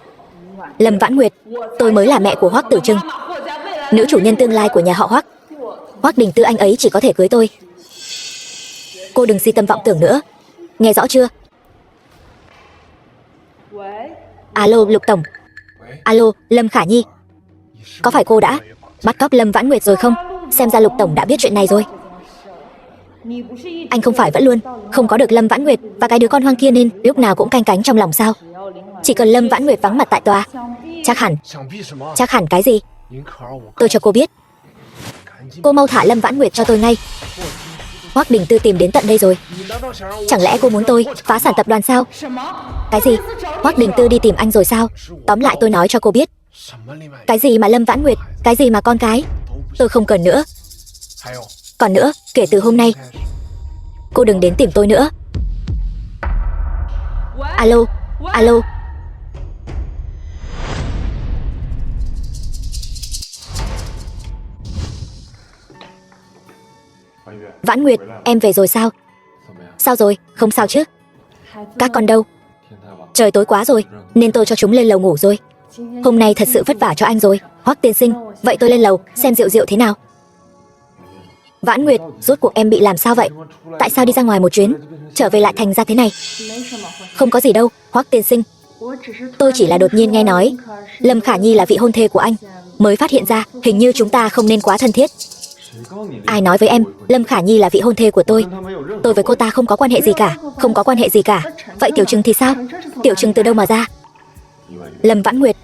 Lâm Vãn Nguyệt, tôi mới là mẹ của Hoắc Tử Trừng, nữ chủ nhân tương lai của nhà họ Hoắc. Hoắc Đình Tư anh ấy chỉ có thể cưới tôi. Cô đừng si tâm vọng tưởng nữa, nghe rõ chưa? Alo Lục tổng. Alo Lâm Khả Nhi, có phải cô đã bắt cóc Lâm Vãn Nguyệt rồi không? Xem ra Lục tổng đã biết chuyện này rồi. Anh không phải vẫn luôn không có được Lâm Vãn Nguyệt và cái đứa con hoang kia nên lúc nào cũng canh cánh trong lòng sao? Chỉ cần Lâm Vãn Nguyệt vắng mặt tại tòa, chắc hẳn cái gì? Tôi cho cô biết. Cô mau thả Lâm Vãn Nguyệt cho tôi ngay. Hoắc Đình Tư tìm đến tận đây rồi. Chẳng lẽ cô muốn tôi phá sản tập đoàn sao? Cái gì? Hoắc Đình Tư đi tìm anh rồi sao? Tóm lại tôi nói cho cô biết. Cái gì mà Lâm Vãn Nguyệt, cái gì mà con cái, tôi không cần nữa. Còn nữa, kể từ hôm nay cô đừng đến tìm tôi nữa. Alo. Vãn Nguyệt, em về rồi sao? Sao rồi, không sao chứ? Các con đâu? Trời tối quá rồi nên tôi cho chúng lên lầu ngủ rồi. Hôm nay thật sự vất vả cho anh rồi, Hoắc tiên sinh. Vậy tôi lên lầu xem Diệu Diệu thế nào. Vãn Nguyệt, rốt cuộc em bị làm sao vậy? Tại sao đi ra ngoài một chuyến trở về lại thành ra thế này? Không có gì đâu, Hoắc tiên sinh. Tôi chỉ là đột nhiên nghe nói Lâm Khả Nhi là vị hôn thê của anh, mới phát hiện ra hình như chúng ta không nên quá thân thiết. Ai nói với em Lâm Khả Nhi là vị hôn thê của tôi? Tôi với cô ta không có quan hệ gì cả. Không có quan hệ gì cả. Vậy Tiểu Trừng thì sao? Tiểu Trừng từ đâu mà ra? Lâm Vãn Nguyệt,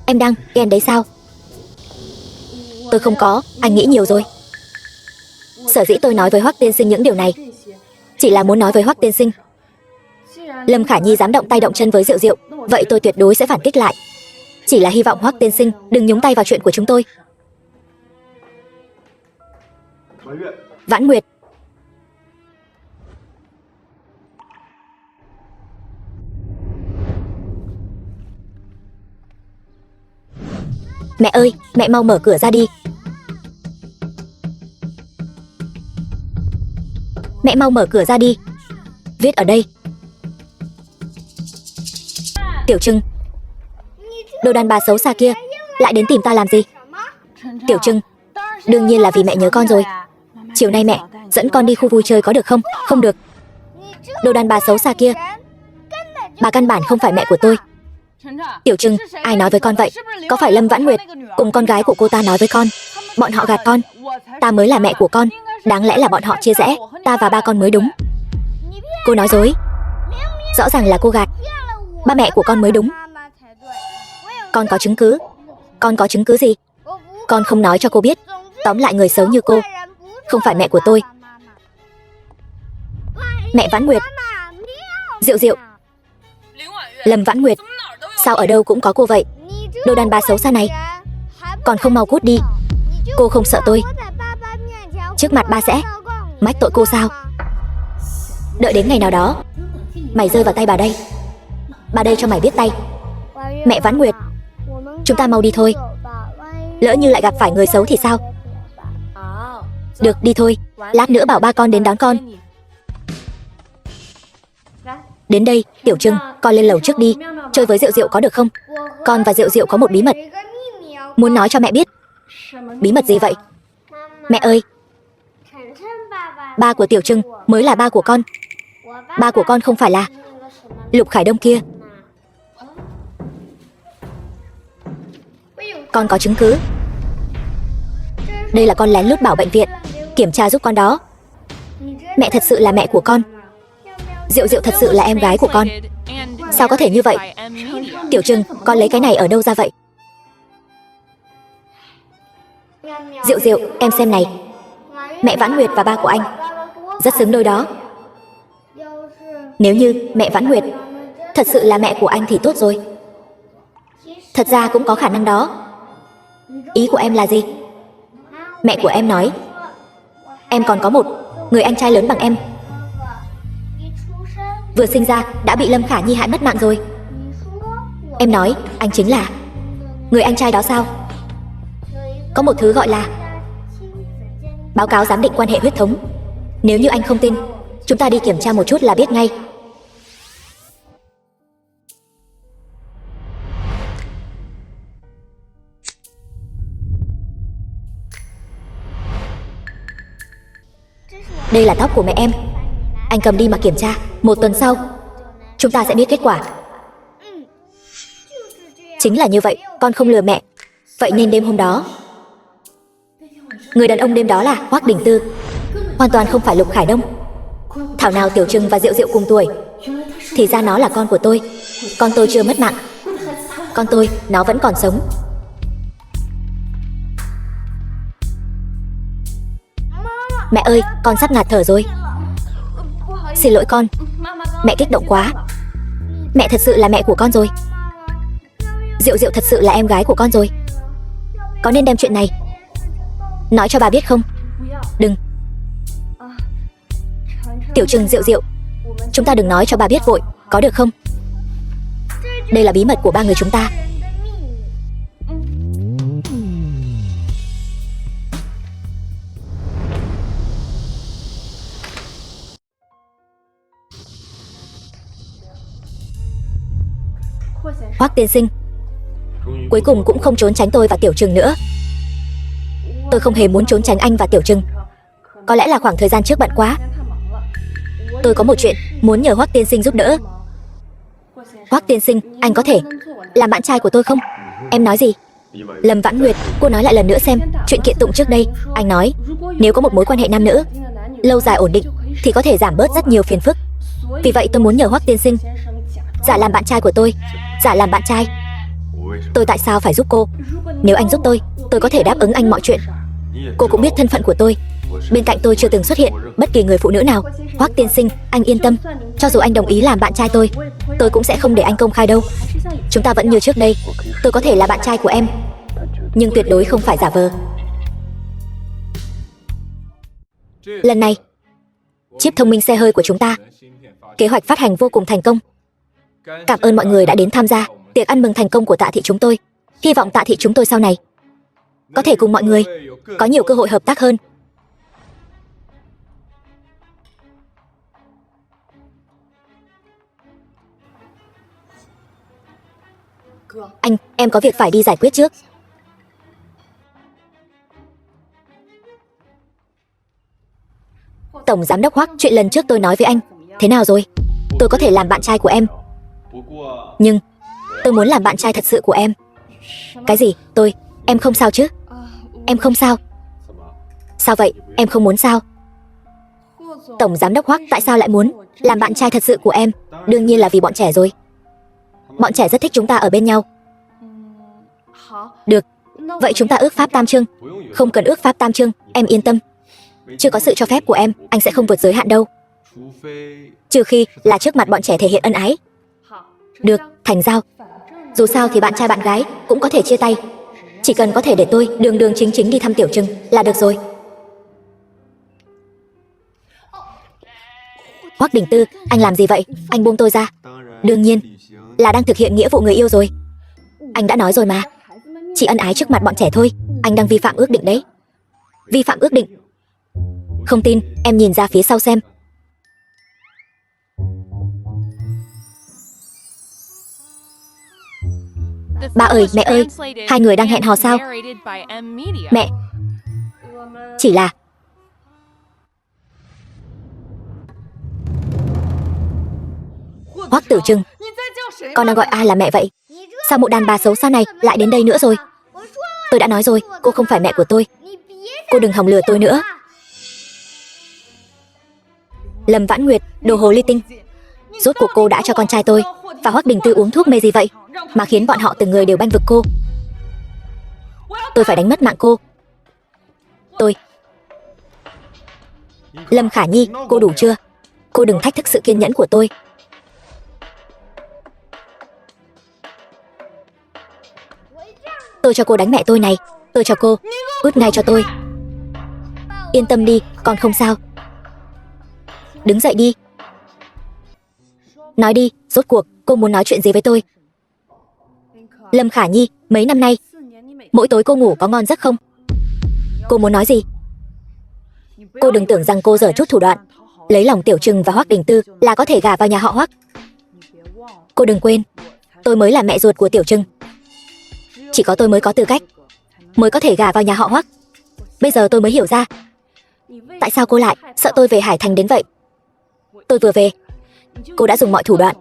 em đang ghen đấy sao? Tôi không có, anh nghĩ nhiều rồi. Sở dĩ tôi nói với Hoắc tiên sinh những điều này chỉ là muốn nói với Hoắc tiên sinh, Lâm Khả Nhi dám động tay động chân với Diệu Diệu, vậy tôi tuyệt đối sẽ phản kích lại. Chỉ là hy vọng Hoắc tiên sinh đừng nhúng tay vào chuyện của chúng tôi. Vãn Nguyệt. Mẹ ơi, mẹ mau mở cửa ra đi. Mẹ mau mở cửa ra đi. Viết ở đây. Tiểu Trừng, đồ đàn bà xấu xa kia lại đến tìm ta làm gì? Tiểu Trừng, đương nhiên là vì mẹ nhớ con rồi. Chiều nay mẹ dẫn con đi khu vui chơi có được không? Không được. Đồ đàn bà xấu xa kia, bà căn bản không phải mẹ của tôi. Tiểu Trừng, ai nói với con vậy? Có phải Lâm Vãn Nguyệt cùng con gái của cô ta nói với con? Bọn họ gạt con. Ta mới là mẹ của con. Đáng lẽ là bọn họ chia rẽ ta và ba con mới đúng. Cô nói dối. Rõ ràng là cô gạt. Ba mẹ của con mới đúng. Con có chứng cứ. Con có chứng cứ gì? Con không nói cho cô biết. Tóm lại người xấu như cô không phải mẹ của tôi. Mẹ Vãn Nguyệt. Diệu Diệu. Lâm Vãn Nguyệt. Sao ở đâu cũng có cô vậy? Đồ đàn bà xấu xa này. Còn không mau cút đi. Cô không sợ tôi trước mặt ba sẽ mách tội cô sao? Đợi đến ngày nào đó mày rơi vào tay bà đây. Bà đây cho mày biết tay. Mẹ Vãn Nguyệt, chúng ta mau đi thôi. Lỡ như lại gặp phải người xấu thì sao? Được, đi thôi. Lát nữa bảo ba con đến đón con. Đến đây, Tiểu Trừng, con lên lầu trước đi. Chơi với Diệu Diệu có được không? Con và Diệu Diệu có một bí mật muốn nói cho mẹ biết. Bí mật gì vậy? Mẹ ơi, ba của Tiểu Trừng mới là ba của con. Ba của con không phải là Lục Khải Đông kia. Con có chứng cứ. Đây là con lén lút bảo bệnh viện kiểm tra giúp con đó. Mẹ thật sự là mẹ của con. Diệu Diệu thật sự là em gái của con. Sao có thể như vậy? Tiểu Trừng, con lấy cái này ở đâu ra vậy? Diệu Diệu, em xem này. Mẹ Vãn Nguyệt và ba của anh rất xứng đôi đó. Nếu như mẹ Vãn Nguyệt thật sự là mẹ của anh thì tốt rồi. Thật ra cũng có khả năng đó. Ý của em là gì? Mẹ của em nói em còn có một người anh trai lớn bằng em. Vừa sinh ra đã bị Lâm Khả Nhi hại mất mạng rồi. Em nói anh chính là người anh trai đó sao? Có một thứ gọi là báo cáo giám định quan hệ huyết thống. Nếu như anh không tin, chúng ta đi kiểm tra một chút là biết ngay. Đây là tóc của mẹ em. Anh cầm đi mà kiểm tra. 1 tuần sau chúng ta sẽ biết kết quả. Chính là như vậy, con không lừa mẹ. Vậy nên đêm hôm đó, người đàn ông đêm đó là Hoắc Đình Tư, hoàn toàn không phải Lục Khải Đông. Thảo nào Tiểu Trừng và Diệu Diệu cùng tuổi. Thì ra nó là con của tôi. Con tôi chưa mất mạng. Con tôi, nó vẫn còn sống. Mẹ ơi, con sắp ngạt thở rồi. Xin lỗi con. Mẹ kích động quá. Mẹ thật sự là mẹ của con rồi. Diệu Diệu thật sự là em gái của con rồi. Có nên đem chuyện này nói cho bà biết không? Đừng. Tiểu Trừng, Diệu Diệu, chúng ta đừng nói cho bà biết vội, có được không? Đây là bí mật của ba người chúng ta. Hoắc tiên sinh cuối cùng cũng không trốn tránh tôi và Tiểu Trừng nữa. Tôi không hề muốn trốn tránh anh và Tiểu Trừng. Có lẽ là khoảng thời gian trước bận quá. Tôi có một chuyện muốn nhờ Hoắc tiên sinh giúp đỡ. Hoắc tiên sinh, anh có thể làm bạn trai của tôi không? Em nói gì? Lâm Vãn Nguyệt, cô nói lại lần nữa xem. Chuyện kiện tụng trước đây, anh nói nếu có một mối quan hệ nam nữ lâu dài ổn định thì có thể giảm bớt rất nhiều phiền phức. Vì vậy tôi muốn nhờ Hoắc tiên sinh giả làm bạn trai của tôi. Giả làm bạn trai. Tôi tại sao phải giúp cô? Nếu anh giúp tôi có thể đáp ứng anh mọi chuyện. Cô cũng biết thân phận của tôi. Bên cạnh tôi chưa từng xuất hiện bất kỳ người phụ nữ nào. Hoắc tiên sinh, anh yên tâm. Cho dù anh đồng ý làm bạn trai tôi cũng sẽ không để anh công khai đâu. Chúng ta vẫn như trước đây. Tôi có thể là bạn trai của em, nhưng tuyệt đối không phải giả vờ. Lần này chip thông minh xe hơi của chúng ta kế hoạch phát hành vô cùng thành công. Cảm ơn mọi người đã đến tham gia tiệc ăn mừng thành công của Tạ thị chúng tôi. Hy vọng Tạ thị chúng tôi sau này có thể cùng mọi người có nhiều cơ hội hợp tác hơn. Anh, em có việc phải đi giải quyết trước. Tổng giám đốc Hoắc, chuyện lần trước tôi nói với anh, thế nào rồi? Tôi có thể làm bạn trai của em. Nhưng tôi muốn làm bạn trai thật sự của em. Cái gì? Em không sao chứ? Em không sao. Sao vậy? Em không muốn sao? Tổng giám đốc Hoắc, tại sao lại muốn làm bạn trai thật sự của em? Đương nhiên là vì bọn trẻ rồi. Bọn trẻ rất thích chúng ta ở bên nhau. Được, vậy chúng ta ước pháp tam chương. Không cần ước pháp tam chương, em yên tâm. Chưa có sự cho phép của em, anh sẽ không vượt giới hạn đâu. Trừ khi là trước mặt bọn trẻ thể hiện ân ái. Được, thành giao. Dù sao thì bạn trai bạn gái cũng có thể chia tay. Chỉ cần có thể để tôi đường đường chính chính đi thăm Tiểu Trừng là được rồi. Hoắc Đình Tư, anh làm gì vậy? Anh buông tôi ra. Đương nhiên là đang thực hiện nghĩa vụ người yêu rồi. Anh đã nói rồi mà, chỉ ân ái trước mặt bọn trẻ thôi. Anh đang vi phạm ước định đấy. Vi phạm ước định? Không tin, em nhìn ra phía sau xem. Ba ơi, mẹ ơi, hai người đang hẹn hò sao? Mẹ, chỉ là... Hoắc Tử Trừng, con đang gọi ai là mẹ vậy? Sao mụ đàn bà xấu xa này lại đến đây nữa rồi? Tôi đã nói rồi, cô không phải mẹ của tôi. Cô đừng hòng lừa tôi nữa. Lâm Vãn Nguyệt, đồ hồ ly tinh. Rốt cuộc cô đã cho con trai tôi và Hoắc Đình Tư uống thuốc mê gì vậy mà khiến bọn họ từng người đều bênh vực cô? Tôi phải đánh mất mạng cô. Lâm Khả Nhi, cô đủ chưa? Cô đừng thách thức sự kiên nhẫn của tôi. Tôi cho cô đánh mẹ tôi này. Tôi cho cô. Cút ngay cho tôi. Yên tâm đi, con không sao. Đứng dậy đi. Nói đi, rốt cuộc cô muốn nói chuyện gì với tôi? Lâm Khả Nhi, mấy năm nay mỗi tối cô ngủ có ngon giấc không? Cô muốn nói gì? Cô đừng tưởng rằng cô dở chút thủ đoạn lấy lòng Tiểu Trừng và Hoắc Đình Tư là có thể gả vào nhà họ Hoắc. Cô đừng quên, tôi mới là mẹ ruột của Tiểu Trừng. Chỉ có tôi mới có tư cách, mới có thể gả vào nhà họ Hoắc. Bây giờ tôi mới hiểu ra tại sao cô lại sợ tôi về Hải Thành đến vậy. Tôi vừa về, cô đã dùng mọi thủ đoạn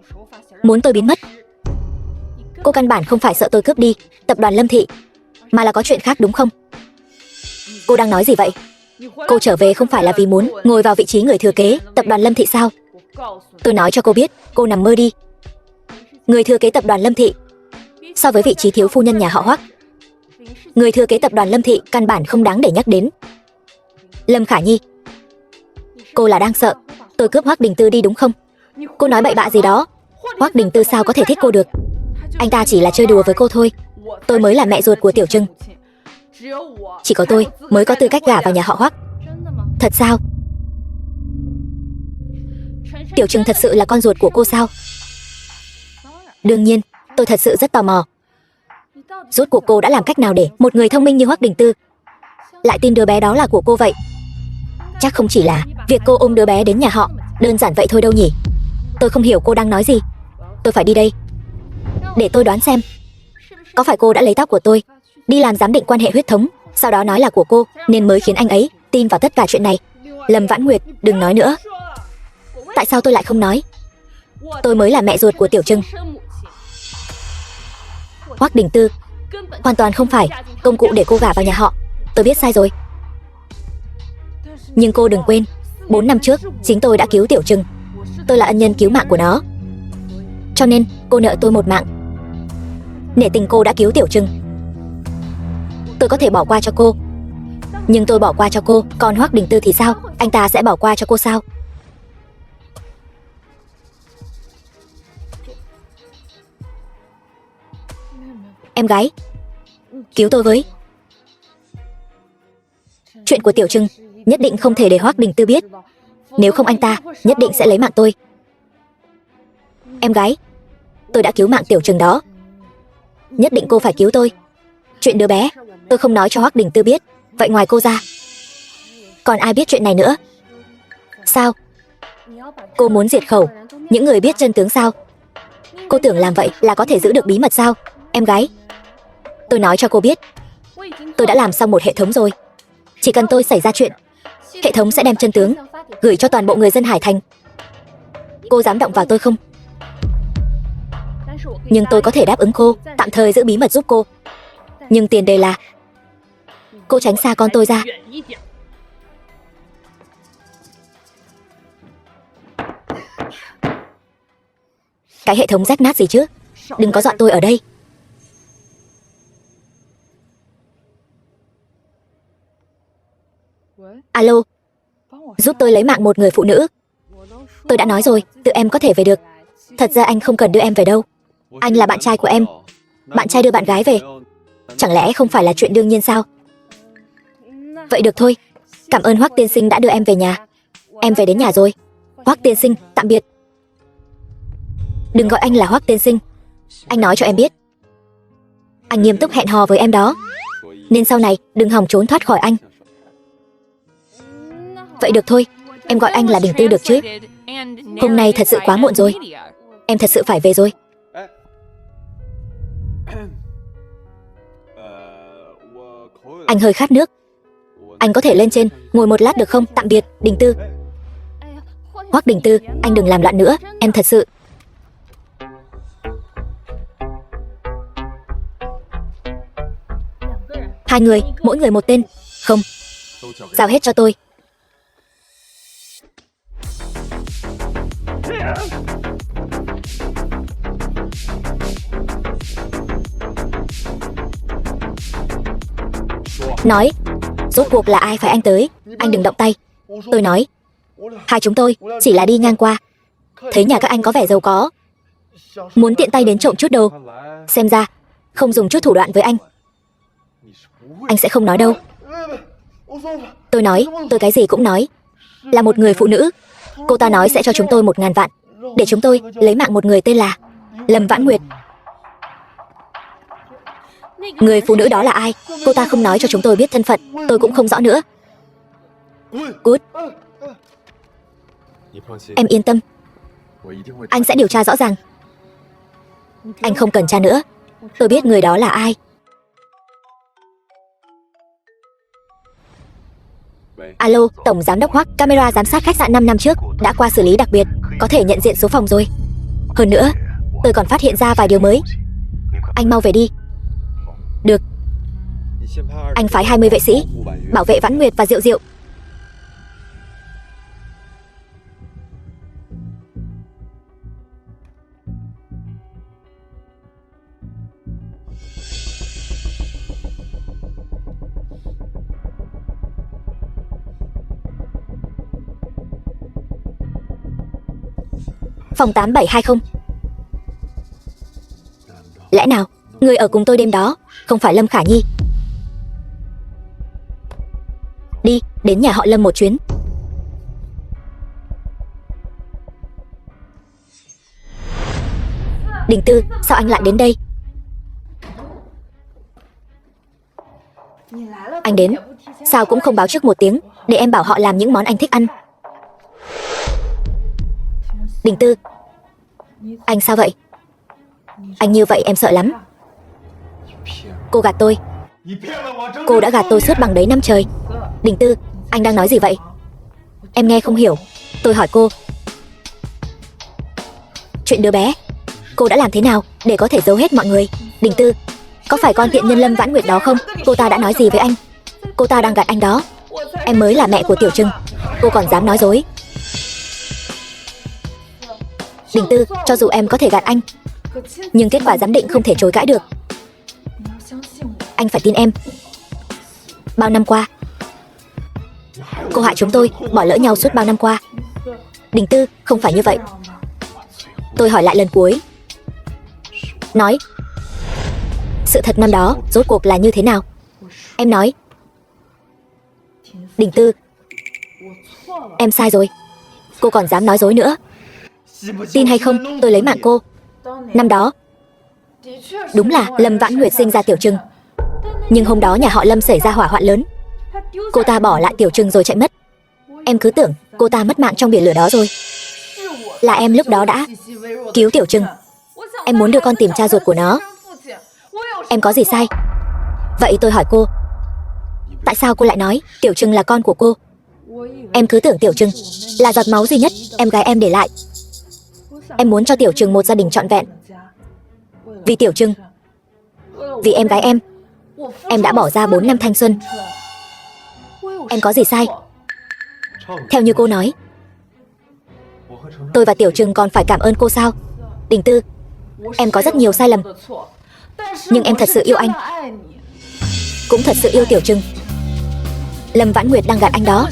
muốn tôi biến mất. Cô căn bản không phải sợ tôi cướp đi tập đoàn Lâm Thị, mà là có chuyện khác đúng không? Cô đang nói gì vậy? Cô trở về không phải là vì muốn ngồi vào vị trí người thừa kế tập đoàn Lâm Thị sao? Tôi nói cho cô biết, cô nằm mơ đi. Người thừa kế tập đoàn Lâm Thị so với vị trí thiếu phu nhân nhà họ Hoắc, người thừa kế tập đoàn Lâm Thị căn bản không đáng để nhắc đến. Lâm Khả Nhi, cô là đang sợ tôi cướp Hoắc Đình Tư đi đúng không? Cô nói bậy bạ gì đó. Hoắc Đình Tư sao có thể thích cô được? Anh ta chỉ là chơi đùa với cô thôi. Tôi mới là mẹ ruột của Tiểu Trừng. Chỉ có tôi mới có tư cách gả vào nhà họ Hoắc. Thật sao? Tiểu Trừng thật sự là con ruột của cô sao? Đương nhiên, tôi thật sự rất tò mò. Rốt cuộc cô đã làm cách nào để một người thông minh như Hoắc Đình Tư lại tin đứa bé đó là của cô vậy? Chắc không chỉ là việc cô ôm đứa bé đến nhà họ đơn giản vậy thôi đâu nhỉ? Tôi không hiểu cô đang nói gì. Tôi phải đi đây. Để tôi đoán xem, có phải cô đã lấy tóc của tôi đi làm giám định quan hệ huyết thống, sau đó nói là của cô nên mới khiến anh ấy tin vào tất cả chuyện này? Lâm Vãn Nguyệt, đừng nói nữa. Tại sao tôi lại không nói? Tôi mới là mẹ ruột của Tiểu Trừng. Hoắc Đình Tư hoàn toàn không phải công cụ để cô gả vào nhà họ. Tôi biết sai rồi. Nhưng cô đừng quên, 4 năm trước chính tôi đã cứu Tiểu Trừng. Tôi là ân nhân cứu mạng của nó. Cho nên cô nợ tôi một mạng. Nể tình cô đã cứu Tiểu Trừng, tôi có thể bỏ qua cho cô. Nhưng tôi bỏ qua cho cô, còn Hoắc Đình Tư thì sao? Anh ta sẽ bỏ qua cho cô sao? Em gái, cứu tôi với. Chuyện của Tiểu Trừng nhất định không thể để Hoắc Đình Tư biết. Nếu không anh ta nhất định sẽ lấy mạng tôi. Em gái, tôi đã cứu mạng Tiểu Trừng đó. Nhất định cô phải cứu tôi. Chuyện đứa bé tôi không nói cho Hoắc Đình Tư biết. Vậy ngoài cô ra còn ai biết chuyện này nữa? Sao? Cô muốn diệt khẩu những người biết chân tướng sao? Cô tưởng làm vậy là có thể giữ được bí mật sao? Em gái, tôi nói cho cô biết, tôi đã làm xong một hệ thống rồi. Chỉ cần tôi xảy ra chuyện, hệ thống sẽ đem chân tướng gửi cho toàn bộ người dân Hải Thành. Cô dám động vào tôi không? Nhưng tôi có thể đáp ứng cô, tạm thời giữ bí mật giúp cô. Nhưng tiền đề là cô tránh xa con tôi ra. Cái hệ thống rách nát gì chứ? Đừng có dọa tôi ở đây. Alo, giúp tôi lấy mạng một người phụ nữ. Tôi đã nói rồi, tự em có thể về được. Thật ra anh không cần đưa em về đâu. Anh là bạn trai của em. Bạn trai đưa bạn gái về, chẳng lẽ không phải là chuyện đương nhiên sao? Vậy được thôi. Cảm ơn Hoắc tiên sinh đã đưa em về nhà. Em về đến nhà rồi. Hoắc tiên sinh, tạm biệt. Đừng gọi anh là Hoắc tiên sinh. Anh nói cho em biết, anh nghiêm túc hẹn hò với em đó, nên sau này đừng hòng trốn thoát khỏi anh. Vậy được thôi, em gọi anh là Đình Tư được chứ? Hôm nay thật sự quá muộn rồi. Em thật sự phải về rồi. Anh hơi khát nước. Anh có thể lên trên ngồi một lát được không? Tạm biệt, Đình Tư. Hoắc Đình Tư, anh đừng làm loạn nữa, em thật sự. Hai người, mỗi người một tên. Không, giao hết cho tôi. Nói, rốt cuộc là ai phải anh tới? Anh đừng động tay. Tôi nói, hai chúng tôi chỉ là đi ngang qua, thấy nhà các anh có vẻ giàu có, muốn tiện tay đến trộm chút đồ. Xem ra không dùng chút thủ đoạn với anh sẽ không nói đâu. Tôi nói, tôi cái gì cũng nói. Là một người phụ nữ, cô ta nói sẽ cho chúng tôi 1.000 vạn để chúng tôi lấy mạng một người tên là Lâm Vãn Nguyệt. Người phụ nữ đó là ai? Cô ta không nói cho chúng tôi biết thân phận, tôi cũng không rõ nữa. Cút. Em yên tâm, anh sẽ điều tra rõ ràng. Anh không cần tra nữa, tôi biết người đó là ai. Alo, Tổng Giám đốc Hoắc, camera giám sát khách sạn 5 năm trước đã qua xử lý đặc biệt, có thể nhận diện số phòng rồi. Hơn nữa, tôi còn phát hiện ra vài điều mới. Anh mau về đi. Được. Anh phái 20 vệ sĩ bảo vệ Vãn Nguyệt và Diệu Diệu. Phòng 8720. Lẽ nào người ở cùng tôi đêm đó không phải Lâm Khả Nhi? Đi, đến nhà họ Lâm một chuyến. Đình Tư, sao anh lại đến đây? Anh đến, sao cũng không báo trước một tiếng, để em bảo họ làm những món anh thích ăn. Đình Tư, anh sao vậy? Anh như vậy em sợ lắm. Cô gạt tôi. Cô đã gạt tôi suốt bằng đấy năm trời. Đình Tư, anh đang nói gì vậy? Em nghe không hiểu. Tôi hỏi cô, chuyện đứa bé, cô đã làm thế nào để có thể giấu hết mọi người? Đình Tư, có phải con tiện nhân Lâm Vãn Nguyệt đó không? Cô ta đã nói gì với anh? Cô ta đang gạt anh đó. Em mới là mẹ của Tiểu Trưng, cô còn dám nói dối. Đình Tư, cho dù em có thể gạt anh, nhưng kết quả giám định không thể chối cãi được. Anh phải tin em. Bao năm qua, cô hại chúng tôi, bỏ lỡ nhau suốt bao năm qua. Đình Tư, không phải như vậy. Tôi hỏi lại lần cuối. Nói, sự thật năm đó rốt cuộc là như thế nào? Em nói. Đình Tư, em sai rồi. Cô còn dám nói dối nữa. Tin hay không, tôi lấy mạng cô. Năm đó, đúng là Lâm Vãn Nguyệt sinh ra Tiểu Trưng, nhưng hôm đó nhà họ Lâm xảy ra hỏa hoạn lớn. Cô ta bỏ lại Tiểu Trưng rồi chạy mất. Em cứ tưởng cô ta mất mạng trong biển lửa đó rồi. Là em lúc đó đã cứu Tiểu Trưng. Em muốn đưa con tìm cha ruột của nó. Em có gì sai? Vậy tôi hỏi cô, tại sao cô lại nói Tiểu Trưng là con của cô? Em cứ tưởng Tiểu Trừng là giọt máu duy nhất em gái em để lại. Em muốn cho Tiểu Trừng một gia đình trọn vẹn. Vì Tiểu Trừng, vì em gái em đã bỏ ra 4 năm thanh xuân. Em có gì sai? Theo như cô nói, tôi và Tiểu Trừng còn phải cảm ơn cô sao? Đình Tư, em có rất nhiều sai lầm, nhưng em thật sự yêu anh, cũng thật sự yêu Tiểu Trừng. Lâm Vãn Nguyệt đang gạt anh đó.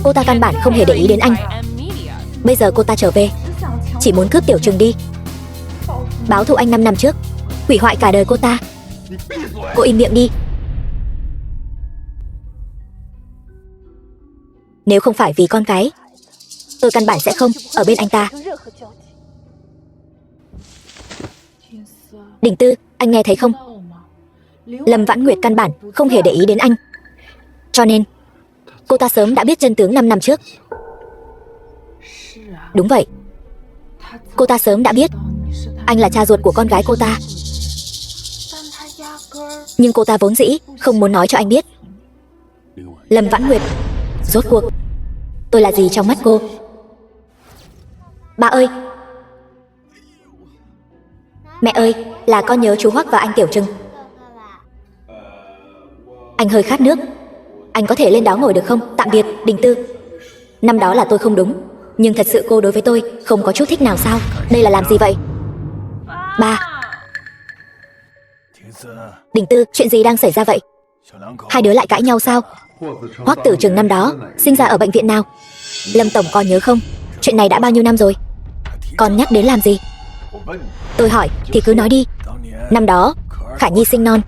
Cô ta căn bản không hề để ý đến anh. Bây giờ cô ta trở về, chỉ muốn cướp Tiểu Trừng đi, báo thù anh 5 năm trước, hủy hoại cả đời cô ta. Cô im miệng đi. Nếu không phải vì con gái, tôi căn bản sẽ không ở bên anh ta. Đình Tư, anh nghe thấy không? Lâm Vãn Nguyệt căn bản không hề để ý đến anh, cho nên cô ta sớm đã biết chân tướng 5 năm trước. Đúng vậy, cô ta sớm đã biết anh là cha ruột của con gái cô ta, nhưng cô ta vốn dĩ không muốn nói cho anh biết. Lâm Vãn Nguyệt, rốt cuộc tôi là gì trong mắt cô? Ba ơi! Mẹ ơi, là con nhớ chú Hoắc và anh Tiểu Trừng. Anh hơi khát nước, anh có thể lên đó ngồi được không? Tạm biệt, Đình Tư. Năm đó là tôi không đúng, nhưng thật sự cô đối với tôi không có chút thích nào sao? Đây là làm gì vậy? Ba! Đình Tư, chuyện gì đang xảy ra vậy? Hai đứa lại cãi nhau sao? Hoắc Tử Trừng năm đó sinh ra ở bệnh viện nào? Lâm tổng còn nhớ không? Chuyện này đã bao nhiêu năm rồi? Còn nhắc đến làm gì? Tôi hỏi thì cứ nói đi. Năm đó Khả Nhi sinh non,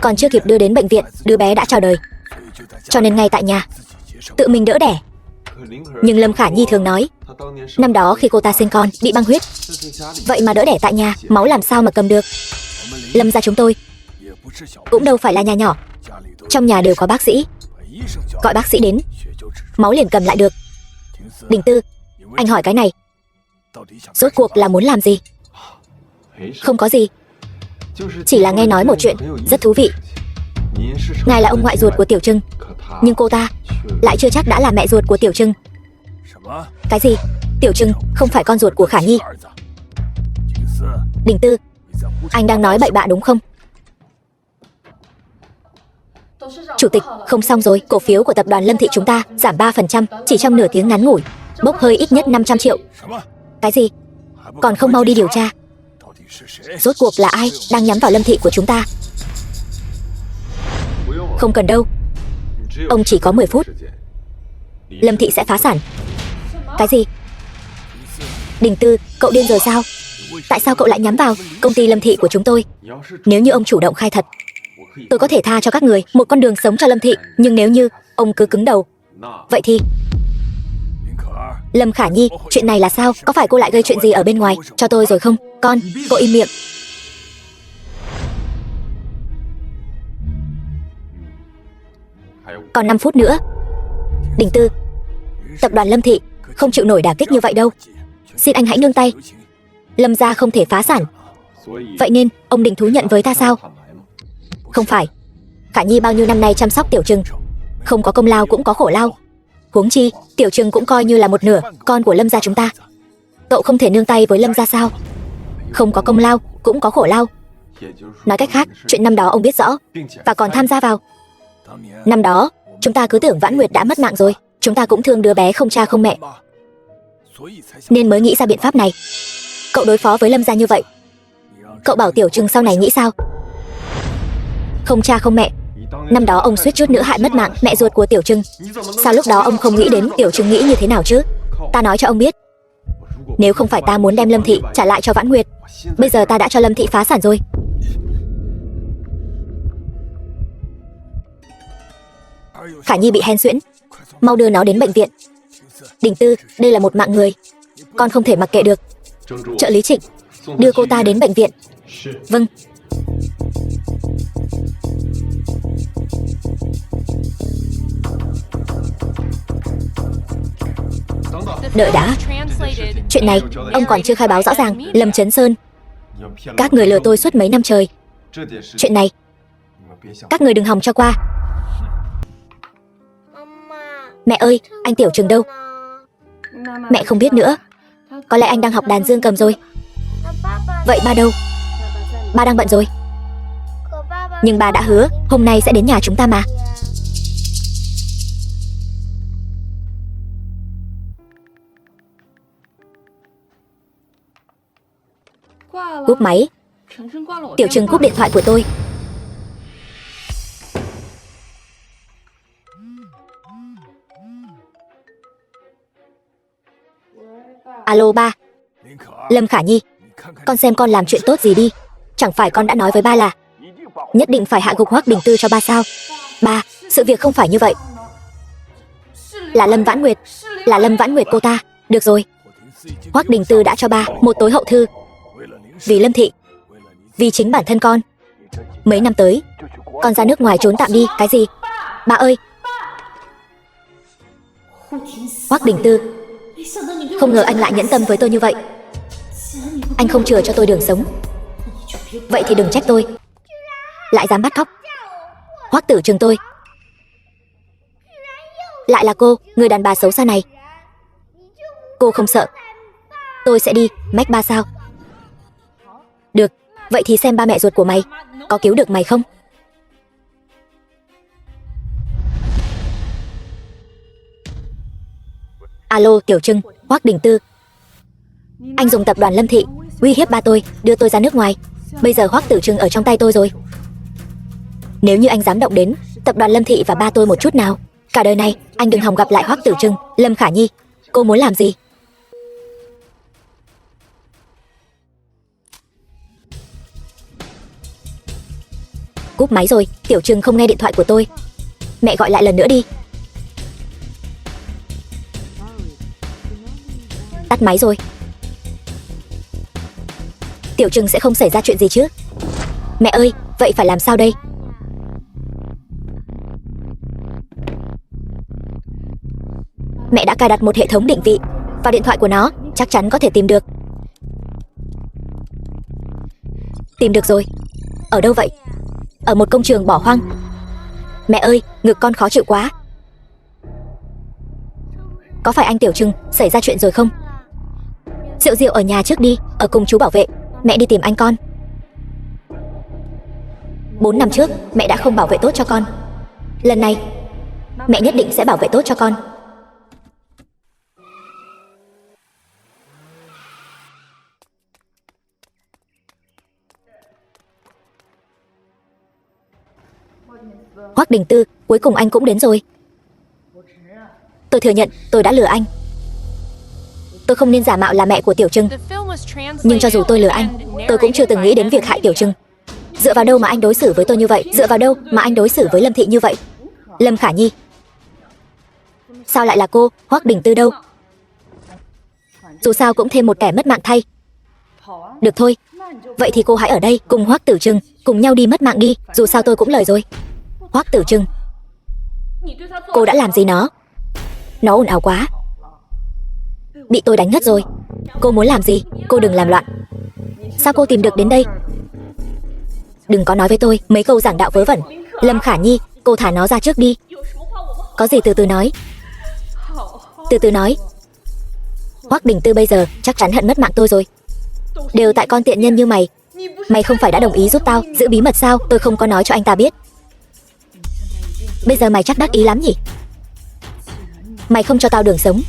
còn chưa kịp đưa đến bệnh viện, đứa bé đã chào đời, cho nên ngay tại nhà tự mình đỡ đẻ. Nhưng Lâm Khả Nhi thường nói, năm đó khi cô ta sinh con bị băng huyết, vậy mà đỡ đẻ tại nhà, máu làm sao mà cầm được. Lâm gia chúng tôi cũng đâu phải là nhà nhỏ, trong nhà đều có bác sĩ, gọi bác sĩ đến, máu liền cầm lại được. Đình Tư, anh hỏi cái này rốt cuộc là muốn làm gì? Không có gì, chỉ là nghe nói một chuyện rất thú vị. Ngài là ông ngoại ruột của Tiểu Trừng, nhưng cô ta lại chưa chắc đã là mẹ ruột của Tiểu Trừng. Cái gì? Tiểu Trừng không phải con ruột của Khả Nhi. Đình Tư, anh đang nói bậy bạ đúng không? Chủ tịch, không xong rồi, cổ phiếu của tập đoàn Lâm Thị chúng ta giảm 3%, chỉ trong nửa tiếng ngắn ngủi, bốc hơi ít nhất 500 triệu. Cái gì? Còn không mau đi điều tra, rốt cuộc là ai đang nhắm vào Lâm Thị của chúng ta? Không cần đâu, ông chỉ có 10 phút, Lâm Thị sẽ phá sản. Cái gì? Đình Tư, cậu điên rồi sao? Tại sao cậu lại nhắm vào công ty Lâm Thị của chúng tôi? Nếu như ông chủ động khai thật, tôi có thể tha cho các người một con đường sống cho Lâm Thị. Nhưng nếu như ông cứ cứng đầu, vậy thì... Lâm Khả Nhi, chuyện này là sao? Có phải cô lại gây chuyện gì ở bên ngoài cho tôi rồi không? Con, cô im miệng. Còn 5 phút nữa. Đình Tư, tập đoàn Lâm Thị không chịu nổi đả kích như vậy đâu, xin anh hãy nương tay. Lâm gia không thể phá sản, vậy nên ông định thú nhận với ta sao? Không phải, Khả Nhi bao nhiêu năm nay chăm sóc Tiểu Trừng, không có công lao cũng có khổ lao. Huống chi Tiểu Trừng cũng coi như là một nửa con của Lâm gia chúng ta. Cậu không thể nương tay với Lâm gia sao? Không có công lao cũng có khổ lao. Nói cách khác, chuyện năm đó ông biết rõ và còn tham gia vào. Năm đó chúng ta cứ tưởng Vãn Nguyệt đã mất mạng rồi, chúng ta cũng thương đứa bé không cha không mẹ, nên mới nghĩ ra biện pháp này. Cậu đối phó với Lâm gia như vậy, cậu bảo Tiểu Trừng sau này nghĩ sao? Không cha không mẹ, năm đó ông suýt chút nữa hại mất mạng mẹ ruột của Tiểu Trừng. Sao lúc đó ông không nghĩ đến Tiểu Trừng nghĩ như thế nào chứ? Ta nói cho ông biết, nếu không phải ta muốn đem Lâm Thị trả lại cho Vãn Nguyệt, bây giờ ta đã cho Lâm Thị phá sản rồi. Khả Nhi bị hen suyễn, mau đưa nó đến bệnh viện. Đình Tư, đây là một mạng người, con không thể mặc kệ được. Trợ lý Trịnh, đưa cô ta đến bệnh viện. Vâng. Đợi đã, chuyện này ông còn chưa khai báo rõ ràng. Lâm Chấn Sơn, các người lừa tôi suốt mấy năm trời. Chuyện này các người đừng hòng cho qua. Mẹ ơi, anh Tiểu Trừng đâu? Mẹ không biết nữa. Có lẽ anh đang học đàn dương cầm rồi. Vậy ba đâu? Ba đang bận rồi. Nhưng ba đã hứa hôm nay sẽ đến nhà chúng ta mà. Cúp máy. Tiểu Trừng cúp điện thoại của tôi. Alo ba. Lâm Khả Nhi, con xem con làm chuyện tốt gì đi. Chẳng phải con đã nói với ba là nhất định phải hạ gục Hoắc Đình Tư cho ba sao? Ba, sự việc không phải như vậy. Là Lâm Vãn Nguyệt. Là Lâm Vãn Nguyệt cô ta. Được rồi. Hoắc Đình Tư đã cho ba một tối hậu thư. Vì Lâm Thị, vì chính bản thân con. Mấy năm tới con ra nước ngoài trốn tạm đi. Cái gì? Ba ơi. Hoắc Đình Tư, không ngờ anh lại nhẫn tâm với tôi như vậy. Anh không chừa cho tôi đường sống. Vậy thì đừng trách tôi. Lại dám bắt cóc Hoắc Tử Trừng tôi. Lại là cô, người đàn bà xấu xa này. Cô không sợ tôi sẽ đi mách ba sao? Được, vậy thì xem ba mẹ ruột của mày có cứu được mày không. Alo Tiểu Trừng, Hoắc Đình Tư. Anh dùng tập đoàn Lâm Thị uy hiếp ba tôi, đưa tôi ra nước ngoài. Bây giờ Hoắc Tử Trừng ở trong tay tôi rồi. Nếu như anh dám động đến tập đoàn Lâm Thị và ba tôi một chút nào, cả đời này anh đừng hòng gặp lại Hoắc Tử Trừng. Lâm Khả Nhi, cô muốn làm gì? Cúp máy rồi. Tiểu Trừng không nghe điện thoại của tôi. Mẹ gọi lại lần nữa đi. Tắt máy rồi. Tiểu Trừng sẽ không xảy ra chuyện gì chứ? Mẹ ơi, vậy phải làm sao đây? Mẹ đã cài đặt một hệ thống định vị vào điện thoại của nó, chắc chắn có thể tìm được. Tìm được rồi. Ở đâu vậy? Ở một công trường bỏ hoang. Mẹ ơi, ngực con khó chịu quá. Có phải anh Tiểu Trừng xảy ra chuyện rồi không? Diệu Diệu ở nhà trước đi, ở cùng chú bảo vệ. Mẹ đi tìm anh con. 4 năm trước mẹ đã không bảo vệ tốt cho con. Lần này mẹ nhất định sẽ bảo vệ tốt cho con. Hoắc Đình Tư, cuối cùng anh cũng đến rồi. Tôi thừa nhận tôi đã lừa anh. Tôi không nên giả mạo là mẹ của Tiểu Trừng. Nhưng cho dù tôi lừa anh, tôi cũng chưa từng nghĩ đến việc hại Tiểu Trừng. Dựa vào đâu mà anh đối xử với tôi như vậy? Dựa vào đâu mà anh đối xử với Lâm Thị như vậy? Lâm Khả Nhi. Sao lại là cô? Hoắc Đình Tư đâu? Dù sao cũng thêm một kẻ mất mạng thay. Được thôi, vậy thì cô hãy ở đây cùng Hoắc Tử Trừng cùng nhau đi mất mạng đi. Dù sao tôi cũng lời rồi. Hoắc Tử Trừng, cô đã làm gì nó? Nó ồn ào quá. Bị tôi đánh ngất rồi. Cô muốn làm gì? Cô đừng làm loạn. Sao cô tìm được đến đây? Đừng có nói với tôi mấy câu giảng đạo vớ vẩn. Lâm Khả Nhi, cô thả nó ra trước đi. Có gì từ từ nói. Từ từ nói. Hoắc Đình Tư bây giờ chắc chắn hận mất mạng tôi rồi. Đều tại con tiện nhân như mày. Mày không phải đã đồng ý giúp tao giữ bí mật sao? Tôi không có nói cho anh ta biết. Bây giờ mày chắc đắc ý lắm nhỉ? Mày không cho tao đường sống.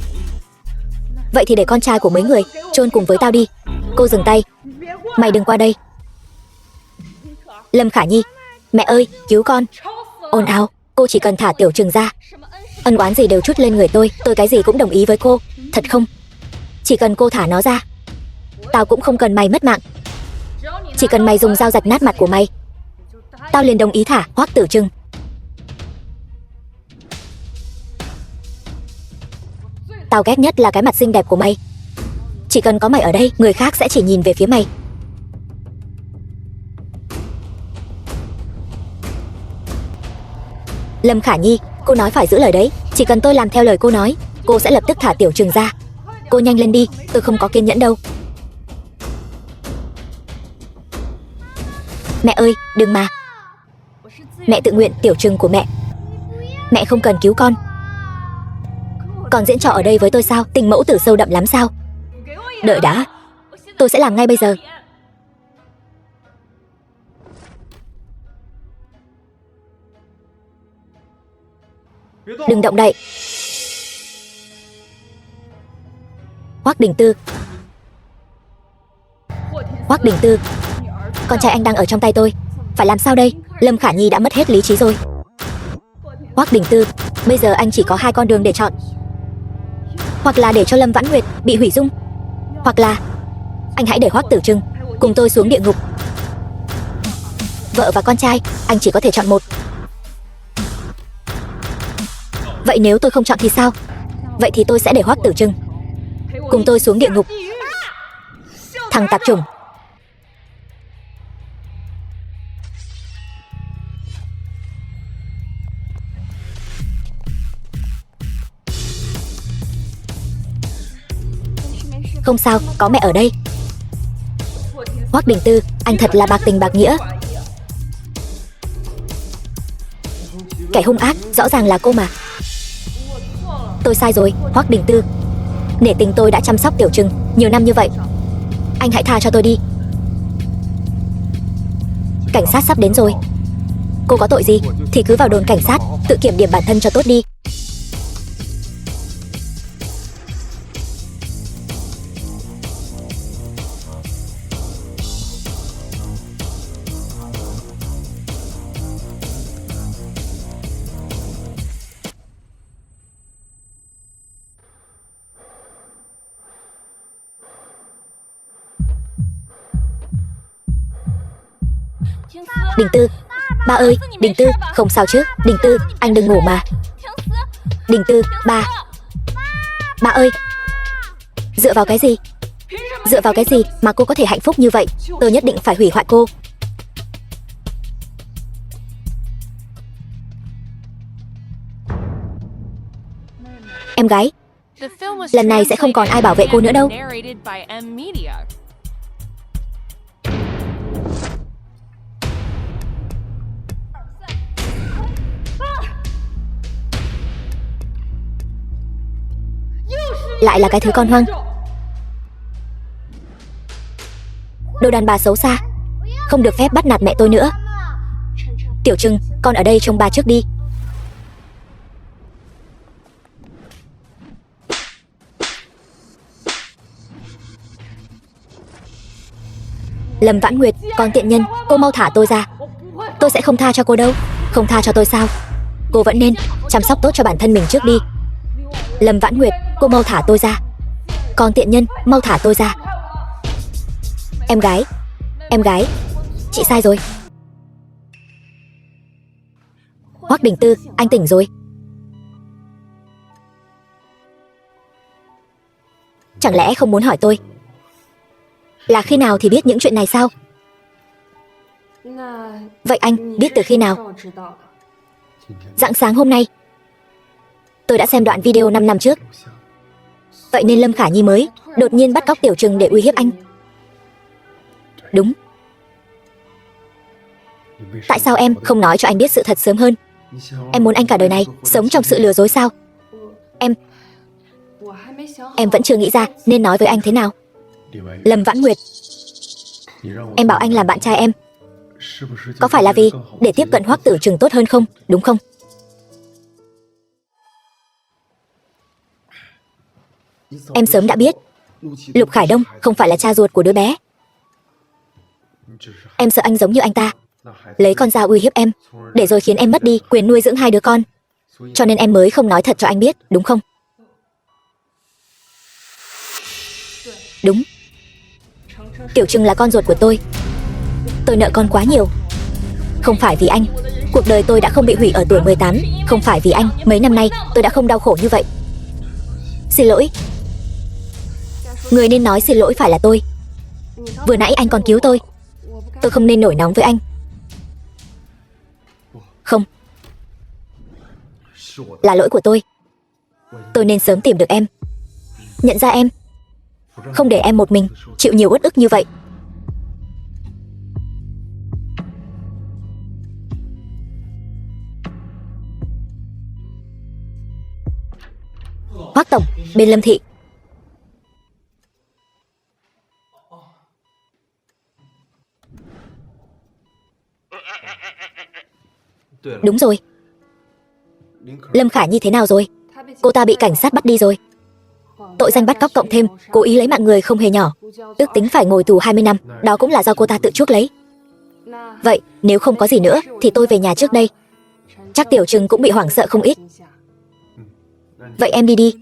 Vậy thì để con trai của mấy người chôn cùng với tao đi. Cô dừng tay. Mày đừng qua đây. Lâm Khả Nhi, mẹ ơi, cứu con. Ồn ào, cô chỉ cần thả Tiểu Trừng ra. Ân oán gì đều trút lên người tôi cái gì cũng đồng ý với cô. Thật không? Chỉ cần cô thả nó ra, tao cũng không cần mày mất mạng. Chỉ cần mày dùng dao rạch nát mặt của mày, tao liền đồng ý thả Hoắc Tử Trừng. Tao ghét nhất là cái mặt xinh đẹp của mày. Chỉ cần có mày ở đây, người khác sẽ chỉ nhìn về phía mày. Lâm Khả Nhi, cô nói phải giữ lời đấy. Chỉ cần tôi làm theo lời cô nói, cô sẽ lập tức thả Tiểu Trừng ra. Cô nhanh lên đi, tôi không có kiên nhẫn đâu. Mẹ ơi, đừng mà. Mẹ tự nguyện Tiểu Trừng của mẹ. Mẹ không cần cứu con. Còn diễn trò ở đây với tôi sao? Tình mẫu tử sâu đậm lắm sao? Đợi đã, tôi sẽ làm ngay bây giờ. Đừng động đậy. Hoắc Đình Tư. Hoắc Đình Tư, con trai anh đang ở trong tay tôi. Phải làm sao đây? Lâm Khả Nhi đã mất hết lý trí rồi. Hoắc Đình Tư, bây giờ anh chỉ có hai con đường để chọn. Hoặc là để cho Lâm Vãn Nguyệt bị hủy dung, hoặc là anh hãy để Hoắc Tử Trừng cùng tôi xuống địa ngục. Vợ và con trai, anh chỉ có thể chọn một. Vậy nếu tôi không chọn thì sao? Vậy thì tôi sẽ để Hoắc Tử Trừng cùng tôi xuống địa ngục. Thằng tạp chủng. Không sao, có mẹ ở đây. Hoắc Đình Tư, anh thật là bạc tình bạc nghĩa. Kẻ hung ác, rõ ràng là cô mà. Tôi sai rồi, Hoắc Đình Tư. Nể tình tôi đã chăm sóc Tiểu Trừng nhiều năm như vậy, anh hãy tha cho tôi đi. Cảnh sát sắp đến rồi. Cô có tội gì thì cứ vào đồn cảnh sát, tự kiểm điểm bản thân cho tốt đi. Đình Tư, ba ơi, Đình Tư, không sao chứ? Đình Tư, anh đừng ngủ mà. Đình Tư, ba. Ba ơi. Dựa vào cái gì? Dựa vào cái gì mà cô có thể hạnh phúc như vậy? Tôi nhất định phải hủy hoại cô. Em gái, lần này sẽ không còn ai bảo vệ cô nữa đâu. Lại là cái thứ con hoang. Đồ đàn bà xấu xa, không được phép bắt nạt mẹ tôi nữa. Tiểu Trừng, con ở đây trông ba trước đi. Lâm Vãn Nguyệt, con tiện nhân, cô mau thả tôi ra. Tôi sẽ không tha cho cô đâu. Không tha cho tôi sao? Cô vẫn nên chăm sóc tốt cho bản thân mình trước đi. Lâm Vãn Nguyệt, cô mau thả tôi ra. Con tiện nhân, mau thả tôi ra. Em gái, chị sai rồi. Hoắc Đình Tư, anh tỉnh rồi. Chẳng lẽ không muốn hỏi tôi là khi nào thì biết những chuyện này sao? Vậy anh biết từ khi nào? Rạng sáng hôm nay. Tôi đã xem đoạn video 5 năm trước. Vậy nên Lâm Khả Nhi mới đột nhiên bắt cóc Tiểu Trừng để uy hiếp anh. Đúng. Tại sao em không nói cho anh biết sự thật sớm hơn? Em muốn anh cả đời này sống trong sự lừa dối sao? Em vẫn chưa nghĩ ra nên nói với anh thế nào. Lâm Vãn Nguyệt, em bảo anh làm bạn trai em, có phải là vì để tiếp cận Hoắc Tử Trừng tốt hơn không, đúng không? Em sớm đã biết Lục Khải Đông không phải là cha ruột của đứa bé. Em sợ anh giống như anh ta, lấy con dao uy hiếp em, để rồi khiến em mất đi quyền nuôi dưỡng hai đứa con. Cho nên em mới không nói thật cho anh biết, đúng không? Đúng. Tiểu Trừng là con ruột của tôi. Tôi nợ con quá nhiều. Không phải vì anh, cuộc đời tôi đã không bị hủy ở tuổi 18. Không phải vì anh, mấy năm nay tôi đã không đau khổ như vậy. Xin lỗi. Người nên nói xin lỗi phải là tôi. Vừa nãy anh còn cứu tôi. Tôi không nên nổi nóng với anh. Không, là lỗi của tôi. Tôi nên sớm tìm được em, nhận ra em, không để em một mình chịu nhiều uất ức như vậy. Hoắc tổng, bên Lâm thị. Đúng rồi. Lâm Khả Nhi thế nào rồi? Cô ta bị cảnh sát bắt đi rồi. Tội danh bắt cóc cộng thêm cố ý lấy mạng người không hề nhỏ, ước tính phải ngồi tù 20 năm. Đó cũng là do cô ta tự chuốc lấy. Vậy nếu không có gì nữa thì tôi về nhà trước đây. Chắc Tiểu Trừng cũng bị hoảng sợ không ít. Vậy em đi đi.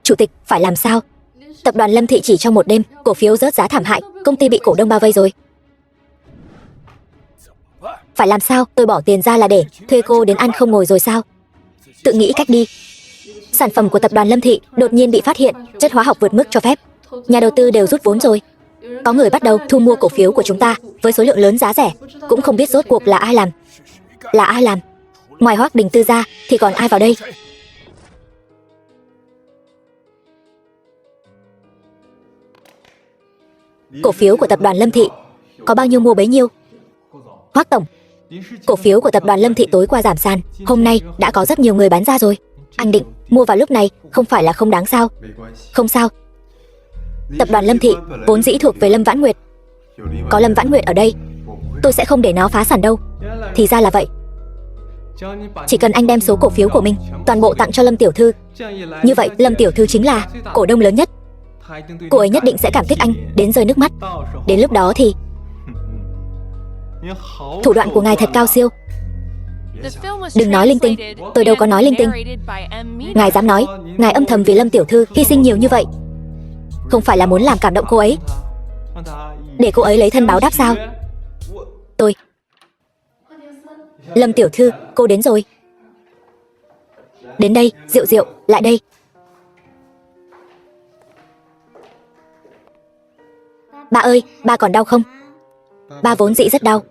Chủ tịch, phải làm sao? Tập đoàn Lâm thị chỉ trong một đêm, cổ phiếu rớt giá thảm hại, công ty bị cổ đông bao vây rồi. Phải làm sao? Tôi bỏ tiền ra là để thuê cô đến ăn không ngồi rồi sao? Tự nghĩ cách đi. Sản phẩm của tập đoàn Lâm thị đột nhiên bị phát hiện chất hóa học vượt mức cho phép. Nhà đầu tư đều rút vốn rồi. Có người bắt đầu thu mua cổ phiếu của chúng ta với số lượng lớn giá rẻ. Cũng không biết rốt cuộc là ai làm. Là ai làm? Ngoài Hoắc Đình Tư ra thì còn ai vào đây? Cổ phiếu của tập đoàn Lâm thị có bao nhiêu mua bấy nhiêu. Hoắc tổng, cổ phiếu của tập đoàn Lâm thị tối qua giảm sàn, hôm nay đã có rất nhiều người bán ra rồi. Anh định mua vào lúc này không phải là không đáng sao? Không sao. Tập đoàn Lâm thị vốn dĩ thuộc về Lâm Vãn Nguyệt. Có Lâm Vãn Nguyệt ở đây, tôi sẽ không để nó phá sản đâu. Thì ra là vậy. Chỉ cần anh đem số cổ phiếu của mình toàn bộ tặng cho Lâm tiểu thư, như vậy Lâm tiểu thư chính là cổ đông lớn nhất. Cô ấy nhất định sẽ cảm kích anh đến rơi nước mắt. Đến lúc đó thì thủ đoạn của ngài thật cao siêu. Đừng nói linh tinh, tôi đâu có nói linh tinh. Ngài dám nói ngài âm thầm vì Lâm tiểu thư hy sinh nhiều như vậy, không phải là muốn làm cảm động cô ấy, để cô ấy lấy thân báo đáp sao? Tôi Lâm tiểu thư, cô đến rồi. Đến đây, Diệu Diệu, lại đây. Ba ơi, ba còn đau không? Ba vốn dĩ rất đau,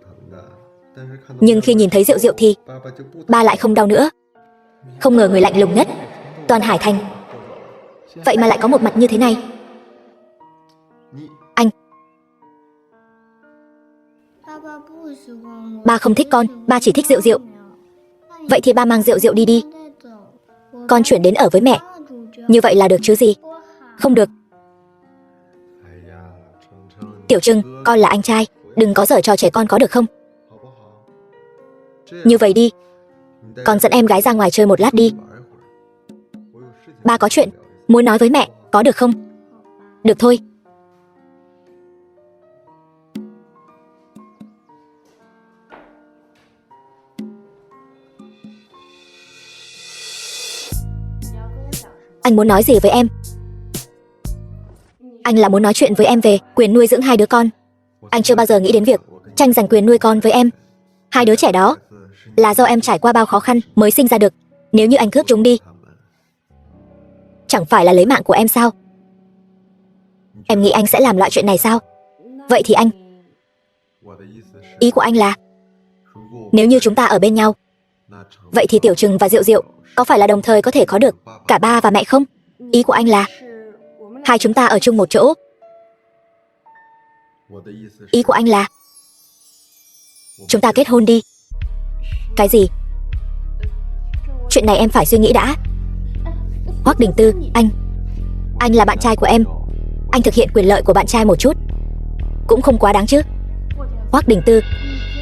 nhưng khi nhìn thấy Diệu Diệu thì ba lại không đau nữa. Không ngờ người lạnh lùng nhất toàn Hải Thành vậy mà lại có một mặt như thế này. Anh, ba không thích con, ba chỉ thích Diệu Diệu. Vậy thì ba mang Diệu Diệu đi đi. Con chuyển đến ở với mẹ, như vậy là được chứ gì? Không được. Tiểu Trừng, con là anh trai, đừng có giở trò trẻ con có được không? Như vậy đi, con dẫn em gái ra ngoài chơi một lát đi. Ba có chuyện muốn nói với mẹ, có được không? Được thôi. Anh muốn nói gì với em? Anh là muốn nói chuyện với em về quyền nuôi dưỡng hai đứa con. Anh chưa bao giờ nghĩ đến việc tranh giành quyền nuôi con với em. Hai đứa trẻ đó là do em trải qua bao khó khăn mới sinh ra được. Nếu như anh cướp chúng đi, chẳng phải là lấy mạng của em sao? Em nghĩ anh sẽ làm loại chuyện này sao? Vậy thì anh, ý của anh là nếu như chúng ta ở bên nhau, vậy thì Tiểu Trừng và Diệu Diệu có phải là đồng thời có thể có được cả ba và mẹ không? Ý của anh là hai chúng ta ở chung một chỗ. Ý của anh là chúng ta kết hôn đi. Cái gì? Chuyện này em phải suy nghĩ đã. Hoắc Đình Tư, anh là bạn trai của em. Anh thực hiện quyền lợi của bạn trai một chút cũng không quá đáng chứ. Hoắc Đình Tư,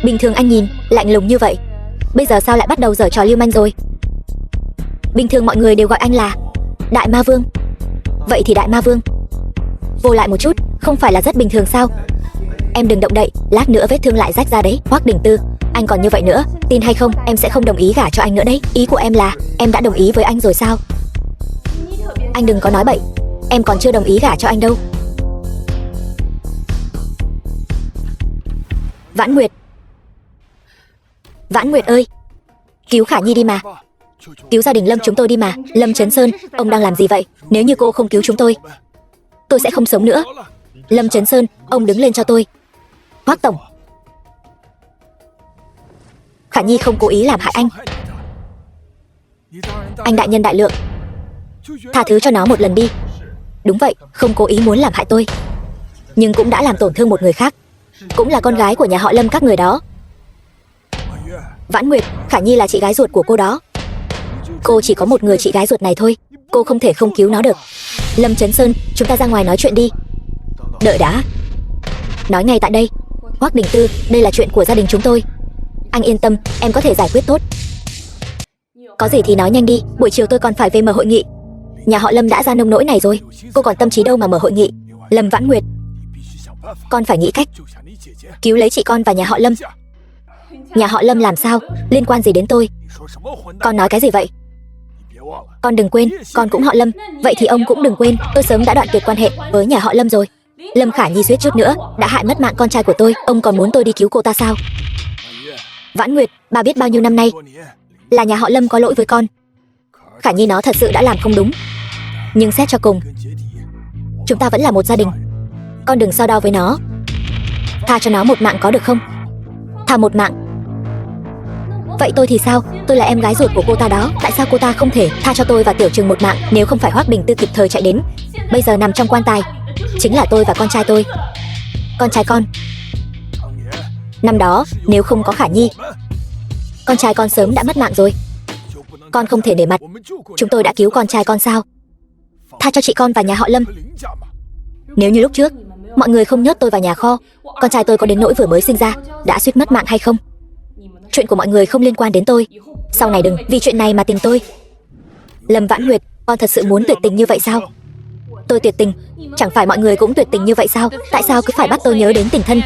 bình thường anh nhìn lạnh lùng như vậy, bây giờ sao lại bắt đầu giở trò lưu manh rồi? Bình thường mọi người đều gọi anh là Đại Ma Vương. Vậy thì Đại Ma Vương vô lại một chút không phải là rất bình thường sao? Em đừng động đậy, lát nữa vết thương lại rách ra đấy. Hoắc Đình Tư, anh còn như vậy nữa, tin hay không em sẽ không đồng ý gả cho anh nữa đấy. Ý của em là em đã đồng ý với anh rồi sao? Anh đừng có nói bậy, em còn chưa đồng ý gả cho anh đâu. Vãn Nguyệt, Vãn Nguyệt ơi, cứu Khả Nhi đi mà. Cứu gia đình Lâm chúng tôi đi mà. Lâm Chấn Sơn, ông đang làm gì vậy? Nếu như cô không cứu chúng tôi sẽ không sống nữa. Lâm Chấn Sơn, ông đứng lên cho tôi. Hoắc tổng, Khả Nhi không cố ý làm hại anh. Anh đại nhân đại lượng, tha thứ cho nó một lần đi. Đúng vậy, không cố ý muốn làm hại tôi, nhưng cũng đã làm tổn thương một người khác, cũng là con gái của nhà họ Lâm các người đó. Vãn Nguyệt, Khả Nhi là chị gái ruột của cô đó. Cô chỉ có một người chị gái ruột này thôi, cô không thể không cứu nó được. Lâm Chấn Sơn, chúng ta ra ngoài nói chuyện đi. Đợi đã. Nói ngay tại đây. Hoắc Đình Tư, đây là chuyện của gia đình chúng tôi. Anh yên tâm, em có thể giải quyết tốt. Có gì thì nói nhanh đi, buổi chiều tôi còn phải về mở hội nghị. Nhà họ Lâm đã ra nông nỗi này rồi, cô còn tâm trí đâu mà mở hội nghị. Lâm Vãn Nguyệt, con phải nghĩ cách cứu lấy chị con và nhà họ Lâm. Nhà họ Lâm làm sao, liên quan gì đến tôi? Con nói cái gì vậy? Con đừng quên, con cũng họ Lâm. Vậy thì ông cũng đừng quên, tôi sớm đã đoạn tuyệt quan hệ với nhà họ Lâm rồi. Lâm Khả Nhi suýt chút nữa đã hại mất mạng con trai của tôi, ông còn muốn tôi đi cứu cô ta sao? Vãn Nguyệt, bà biết bao nhiêu năm nay là nhà họ Lâm có lỗi với con. Khả Nhi nó thật sự đã làm không đúng, nhưng xét cho cùng, chúng ta vẫn là một gia đình. Con đừng so đo với nó. Tha cho nó một mạng có được không? Tha một mạng. Vậy tôi thì sao? Tôi là em gái ruột của cô ta đó. Tại sao cô ta không thể tha cho tôi và Tiểu Trừng một mạng? Nếu không phải Hoắc Đình Tư kịp thời chạy đến, bây giờ nằm trong quan tài chính là tôi và con trai tôi. Con trai con. Năm đó, nếu không có Khả Nhi, con trai con sớm đã mất mạng rồi. Con không thể để mặt. Chúng tôi đã cứu con trai con sao? Tha cho chị con và nhà họ Lâm. Nếu như lúc trước mọi người không nhốt tôi vào nhà kho, con trai tôi có đến nỗi vừa mới sinh ra đã suýt mất mạng hay không? Chuyện của mọi người không liên quan đến tôi. Sau này đừng vì chuyện này mà tìm tôi. Lâm Vãn Nguyệt, con thật sự muốn tuyệt tình như vậy sao? Tôi tuyệt tình, chẳng phải mọi người cũng tuyệt tình như vậy sao? Tại sao cứ phải bắt tôi nhớ đến tình thân?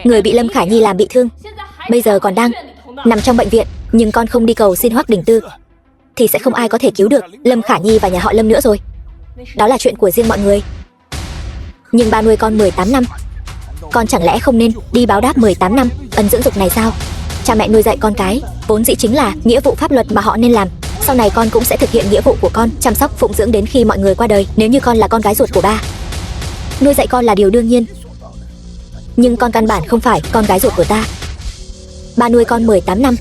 Người bị Lâm Khả Nhi làm bị thương, bây giờ còn đang nằm trong bệnh viện. Nhưng con không đi cầu xin Hoắc Đình Tư thì sẽ không ai có thể cứu được Lâm Khả Nhi và nhà họ Lâm nữa rồi. Đó là chuyện của riêng mọi người. Nhưng ba nuôi con 18 năm, con chẳng lẽ không nên đi báo đáp 18 năm ân dưỡng dục này sao? Cha mẹ nuôi dạy con cái vốn dĩ chính là nghĩa vụ pháp luật mà họ nên làm. Sau này con cũng sẽ thực hiện nghĩa vụ của con, chăm sóc phụng dưỡng đến khi mọi người qua đời. Nếu như con là con gái ruột của ba, nuôi dạy con là điều đương nhiên. Nhưng con căn bản không phải con gái ruột của ta. Ba nuôi con 18 năm,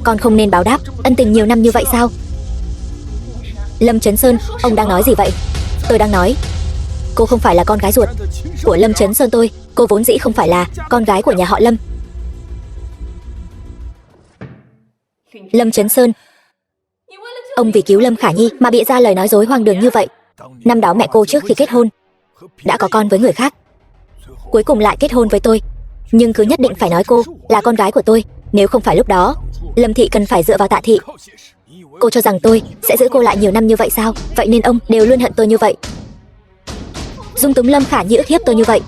con không nên báo đáp ân tình nhiều năm như vậy sao? Lâm Chấn Sơn, ông đang nói gì vậy? Tôi đang nói cô không phải là con gái ruột của Lâm Chấn Sơn tôi. Cô vốn dĩ không phải là con gái của nhà họ Lâm. Lâm Chấn Sơn, ông vì cứu Lâm Khả Nhi mà bịa ra lời nói dối hoang đường như vậy. Năm đó mẹ cô trước khi kết hôn đã có con với người khác, cuối cùng lại kết hôn với tôi. Nhưng cứ nhất định phải nói cô là con gái của tôi. Nếu không phải lúc đó Lâm thị cần phải dựa vào Tạ thị. Cô cho rằng tôi sẽ giữ cô lại nhiều năm như vậy sao? Vậy nên ông đều luôn hận tôi như vậy. Dung túng Lâm Khả Nhi ức hiếp tôi như vậy.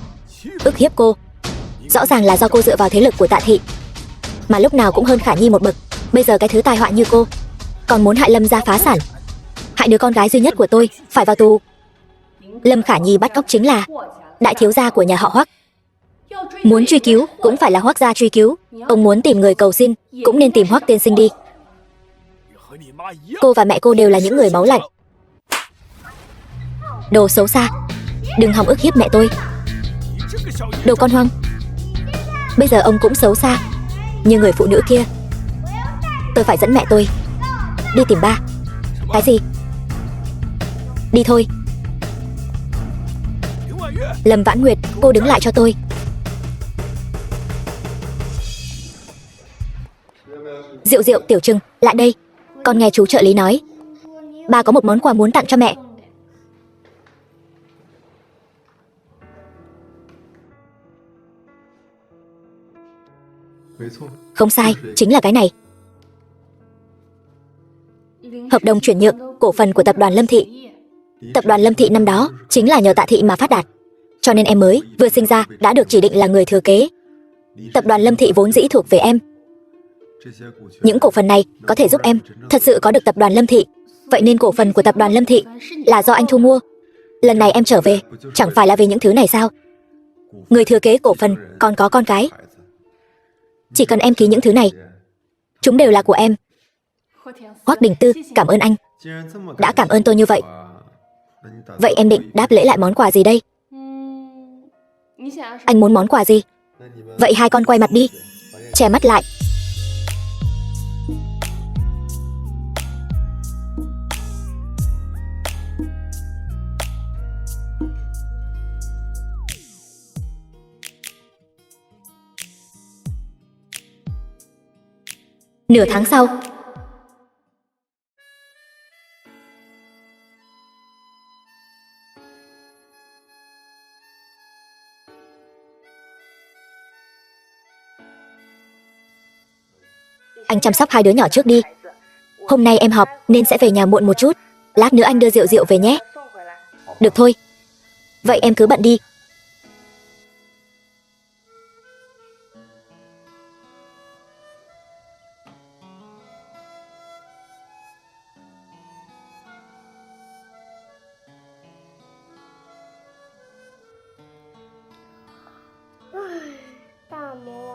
Ức hiếp cô rõ ràng là do cô dựa vào thế lực của Tạ thị, mà lúc nào cũng hơn Khả Nhi một bậc. Bây giờ cái thứ tai họa như cô còn muốn hại Lâm gia phá sản, hại đứa con gái duy nhất của tôi phải vào tù. Lâm Khả Nhi bắt cóc chính là đại thiếu gia của nhà họ Hoắc. Muốn truy cứu cũng phải là Hoắc gia truy cứu. Ông muốn tìm người cầu xin cũng nên tìm Hoắc tiên sinh đi. Cô và mẹ cô đều là những người máu lạnh. Đồ xấu xa, đừng hòng ức hiếp mẹ tôi. Đồ con hoang. Bây giờ ông cũng xấu xa như người phụ nữ kia. Tôi phải dẫn mẹ tôi đi tìm ba. Cái gì? Đi thôi. Lâm Vãn Nguyệt, cô đứng lại cho tôi. Diệu Diệu, Tiểu Trừng, lại đây. Con nghe chú trợ lý nói, ba có một món quà muốn tặng cho mẹ. Không sai, chính là cái này. Hợp đồng chuyển nhượng cổ phần của tập đoàn Lâm Thị. Tập đoàn Lâm Thị năm đó chính là nhờ Tạ thị mà phát đạt, cho nên em mới vừa sinh ra đã được chỉ định là người thừa kế. Tập đoàn Lâm Thị vốn dĩ thuộc về em. Những cổ phần này có thể giúp em thật sự có được tập đoàn Lâm Thị. Vậy nên cổ phần của tập đoàn Lâm Thị là do anh thu mua. Lần này em trở về chẳng phải là vì những thứ này sao? Người thừa kế cổ phần còn có con cái. Chỉ cần em ký những thứ này, chúng đều là của em. Hoắc Đình Tư, cảm ơn anh đã cảm ơn tôi như vậy. Vậy em định đáp lễ lại món quà gì đây? Anh muốn món quà gì? Vậy hai con quay mặt đi, che mắt lại. Nửa tháng sau, anh chăm sóc hai đứa nhỏ trước đi. Hôm nay em họp nên sẽ về nhà muộn một chút. Lát nữa anh đưa Diệu Diệu về nhé. Được thôi. Vậy em cứ bận đi.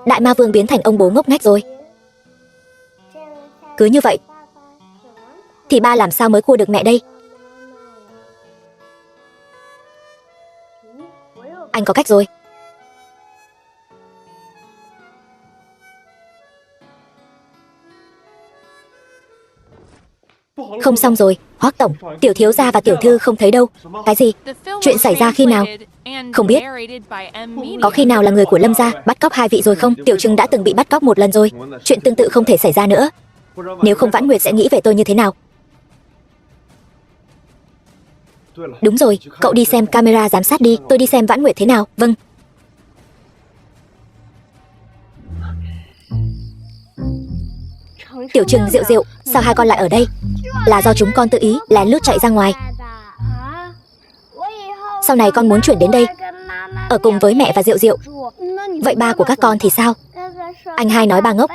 Đại ma vương biến thành ông bố ngốc nghếch rồi. Cứ như vậy thì ba làm sao mới cua được mẹ đây? Anh có cách rồi. Không xong rồi, Hoắc tổng, tiểu thiếu gia và tiểu thư không thấy đâu. Cái gì? Chuyện xảy ra khi nào? Không biết. Có khi nào là người của Lâm gia bắt cóc hai vị rồi không? Tiểu Trừng đã từng bị bắt cóc một lần rồi. Chuyện tương tự không thể xảy ra nữa. Nếu không Vãn Nguyệt sẽ nghĩ về tôi như thế nào? Đúng rồi, cậu đi xem camera giám sát đi. Tôi đi xem Vãn Nguyệt thế nào. Vâng. Tiểu Trừng, Diệu Diệu, sao hai con lại ở đây? Là do chúng con tự ý lén lút chạy ra ngoài. Sau này con muốn chuyển đến đây, ở cùng với mẹ và Diệu Diệu. Vậy ba của các con thì sao? Anh hai nói ba ngốc.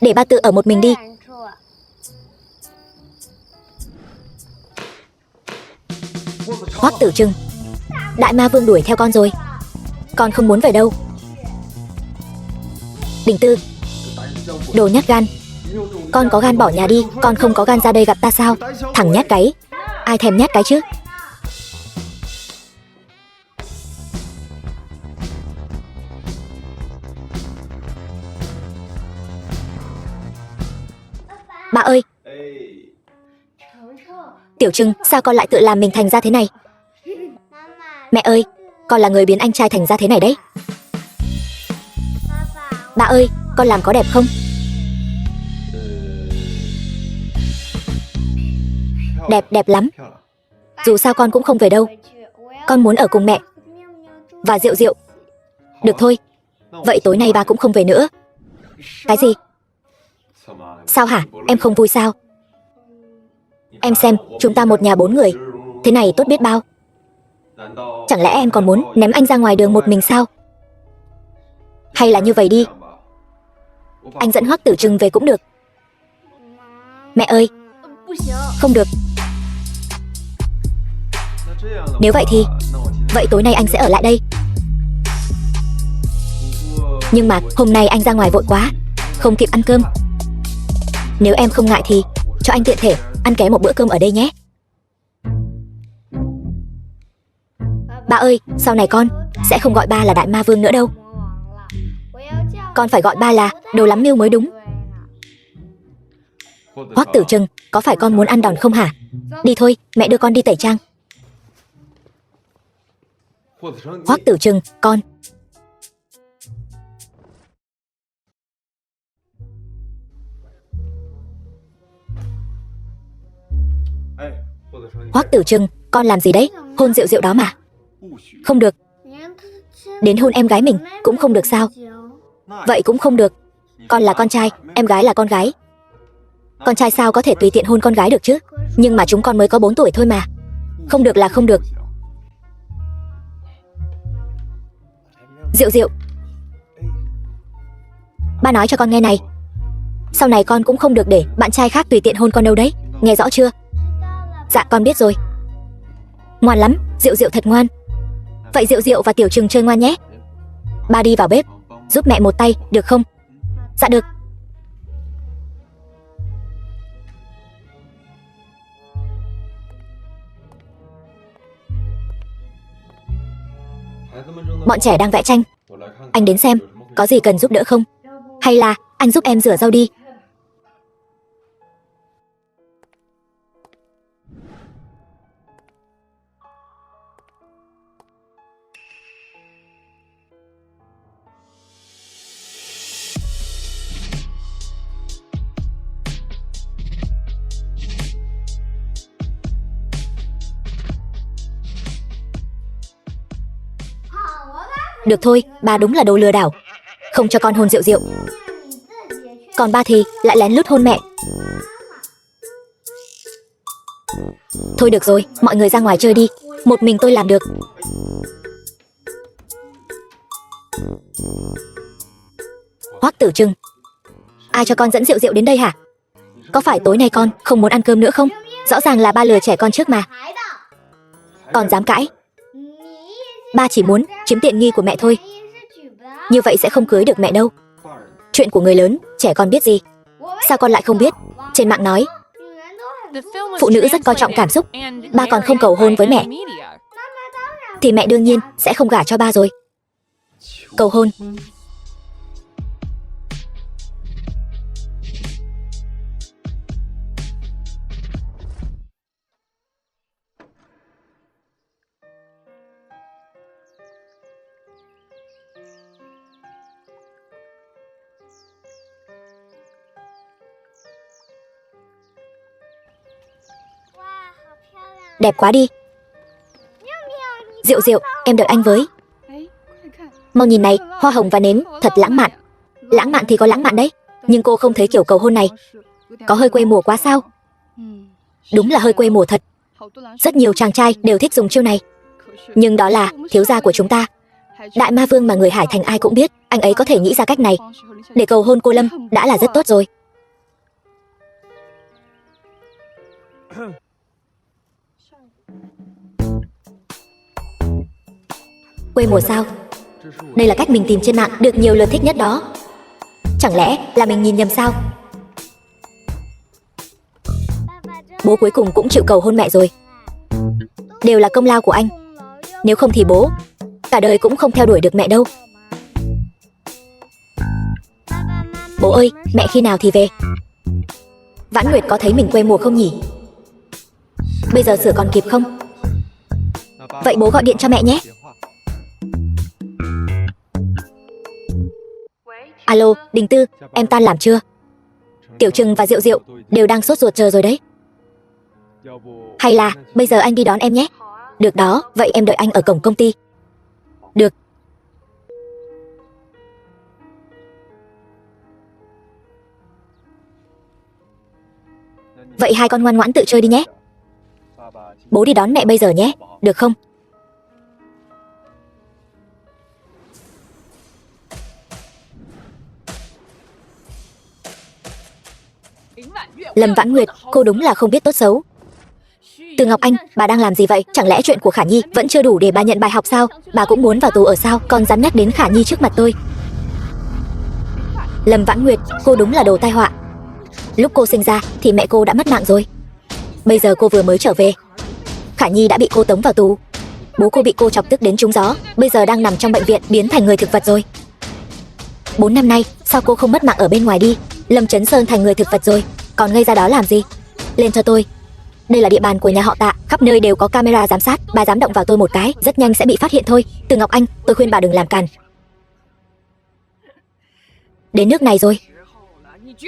Để ba tự ở một mình đi. Hoắc Tử Trừng, Đại ma vương đuổi theo con rồi. Con không muốn về đâu. Đình Tư, đồ nhát gan. Con có gan bỏ nhà đi, con không có gan ra đây gặp ta sao? Thằng nhát cái. Ai thèm nhát cái chứ? Ba ơi! Tiểu Trừng, sao con lại tự làm mình thành ra thế này? Mẹ ơi, con là người biến anh trai thành ra thế này đấy. Ba ơi, con làm có đẹp không? Đẹp, đẹp lắm. Dù sao con cũng không về đâu. Con muốn ở cùng mẹ và Diệu Diệu. Được thôi. Vậy tối nay ba cũng không về nữa. Cái gì? Sao hả? Em không vui sao? Em xem, chúng ta một nhà 4 người. Thế này tốt biết bao. Chẳng lẽ em còn muốn ném anh ra ngoài đường một mình sao? Hay là như vậy đi, anh dẫn Hoắc Tử Trừng về cũng được. Mẹ ơi! Không được. Nếu vậy thì vậy tối nay anh sẽ ở lại đây. Nhưng mà hôm nay anh ra ngoài vội quá, không kịp ăn cơm. Nếu em không ngại thì cho anh tiện thể ăn ké một bữa cơm ở đây nhé. Ba ơi, sau này con sẽ không gọi ba là Đại Ma Vương nữa đâu. Con phải gọi ba là Đồ Lắm Mưu mới đúng. Hoắc Tử Trừng, có phải con muốn ăn đòn không hả? Đi thôi, mẹ đưa con đi tẩy trang. Hoắc Tử Trừng, con. Hoắc Tử Trừng, con làm gì đấy? Hôn Diệu Diệu đó mà. Không được. Đến hôn em gái mình cũng không được sao? Vậy cũng không được. Con là con trai, em gái là con gái. Con trai sao có thể tùy tiện hôn con gái được chứ? Nhưng mà chúng con mới có 4 tuổi thôi mà. Không được là không được. Diệu Diệu, ba nói cho con nghe này, sau này con cũng không được để bạn trai khác tùy tiện hôn con đâu đấy. Nghe rõ chưa? Dạ con biết rồi. Ngoan lắm, Diệu Diệu thật ngoan. Vậy Diệu Diệu và Tiểu Trừng chơi ngoan nhé. Ba đi vào bếp giúp mẹ một tay, được không? Dạ được. Bọn trẻ đang vẽ tranh. Anh đến xem, có gì cần giúp đỡ không? Hay là anh giúp em rửa rau đi. Được thôi, bà đúng là đồ lừa đảo. Không cho con hôn Diệu Diệu. Còn ba thì lại lén lút hôn mẹ. Thôi được rồi, mọi người ra ngoài chơi đi. Một mình tôi làm được. Hoắc Tử Trừng, ai cho con dẫn Diệu Diệu đến đây hả? Có phải tối nay con không muốn ăn cơm nữa không? Rõ ràng là ba lừa trẻ con trước mà. Còn dám cãi? Ba chỉ muốn chiếm tiện nghi của mẹ thôi. Như vậy sẽ không cưới được mẹ đâu. Chuyện của người lớn, trẻ con biết gì? Sao con lại không biết? Trên mạng nói phụ nữ rất coi trọng cảm xúc. Ba còn không cầu hôn với mẹ thì mẹ đương nhiên sẽ không gả cho ba rồi. Cầu hôn. Đẹp quá đi. Diệu Diệu, em đợi anh với. Mau nhìn này, hoa hồng và nến, thật lãng mạn. Lãng mạn thì có lãng mạn đấy, nhưng cô không thấy kiểu cầu hôn này có hơi quê mùa quá sao? Đúng là hơi quê mùa thật. Rất nhiều chàng trai đều thích dùng chiêu này. Nhưng đó là thiếu gia của chúng ta, Đại Ma Vương mà người Hải Thành ai cũng biết. Anh ấy có thể nghĩ ra cách này để cầu hôn cô Lâm đã là rất tốt rồi. Quê mùa sao? Đây là cách mình tìm trên mạng được nhiều lượt thích nhất đó. Chẳng lẽ là mình nhìn nhầm sao? Bố cuối cùng cũng chịu cầu hôn mẹ rồi. Đều là công lao của anh. Nếu không thì bố cả đời cũng không theo đuổi được mẹ đâu. Bố ơi, mẹ khi nào thì về? Vãn Nguyệt có thấy mình quê mùa không nhỉ? Bây giờ sửa còn kịp không? Vậy bố gọi điện cho mẹ nhé. Alo, Đình Tư, em tan làm chưa? Tiểu Trừng và Diệu Diệu đều đang sốt ruột chờ rồi đấy. Hay là bây giờ anh đi đón em nhé. Được đó, vậy em đợi anh ở cổng công ty. Được. Vậy hai con ngoan ngoãn tự chơi đi nhé. Bố đi đón mẹ bây giờ nhé, được không? Lâm Vãn Nguyệt, cô đúng là không biết tốt xấu. Từ Ngọc Anh, bà đang làm gì vậy? Chẳng lẽ chuyện của Khả Nhi vẫn chưa đủ để bà nhận bài học sao? Bà cũng muốn vào tù ở sao? Còn dám nhắc đến Khả Nhi trước mặt tôi. Lâm Vãn Nguyệt, cô đúng là đồ tai họa. Lúc cô sinh ra thì mẹ cô đã mất mạng rồi. Bây giờ cô vừa mới trở về, Khả Nhi đã bị cô tống vào tù. Bố cô bị cô chọc tức đến trúng gió, bây giờ đang nằm trong bệnh viện biến thành người thực vật rồi. 4 năm nay, sao cô không mất mạng ở bên ngoài đi? Lâm Chấn Sơn thành người thực vật rồi, còn ngây ra đó làm gì? Lên cho tôi. Đây là địa bàn của nhà họ Tạ, khắp nơi đều có camera giám sát. Bà dám động vào tôi một cái, rất nhanh sẽ bị phát hiện thôi. Từ Ngọc Anh, tôi khuyên bà đừng làm càn. Đến nước này rồi,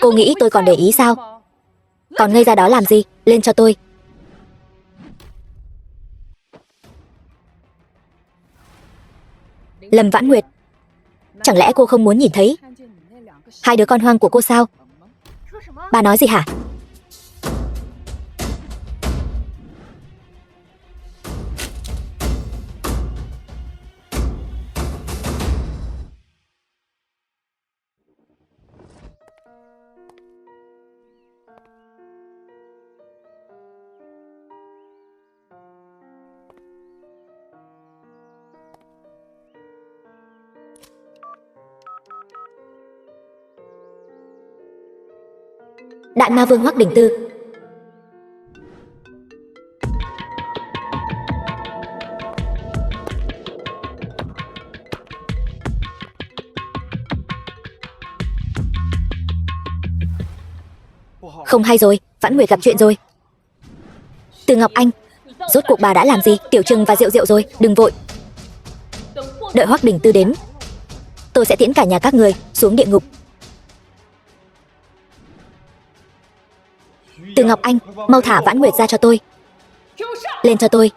cô nghĩ tôi còn để ý sao? Còn ngây ra đó làm gì? Lên cho tôi. Lâm Vãn Nguyệt, chẳng lẽ cô không muốn nhìn thấy hai đứa con hoang của cô sao? Bà nói gì hả? Đại Ma Vương Hoắc Đình Tư. Không hay rồi, Vãn Nguyệt gặp chuyện rồi. Từ Ngọc Anh, rốt cuộc bà đã làm gì? Tiểu Trừng và Diệu Diệu rồi, đừng vội. Đợi Hoắc Đình Tư đến, tôi sẽ tiễn cả nhà các người xuống địa ngục. Từ Ngọc Anh, mau thả Vãn Nguyệt ra cho tôi. Lên cho tôi.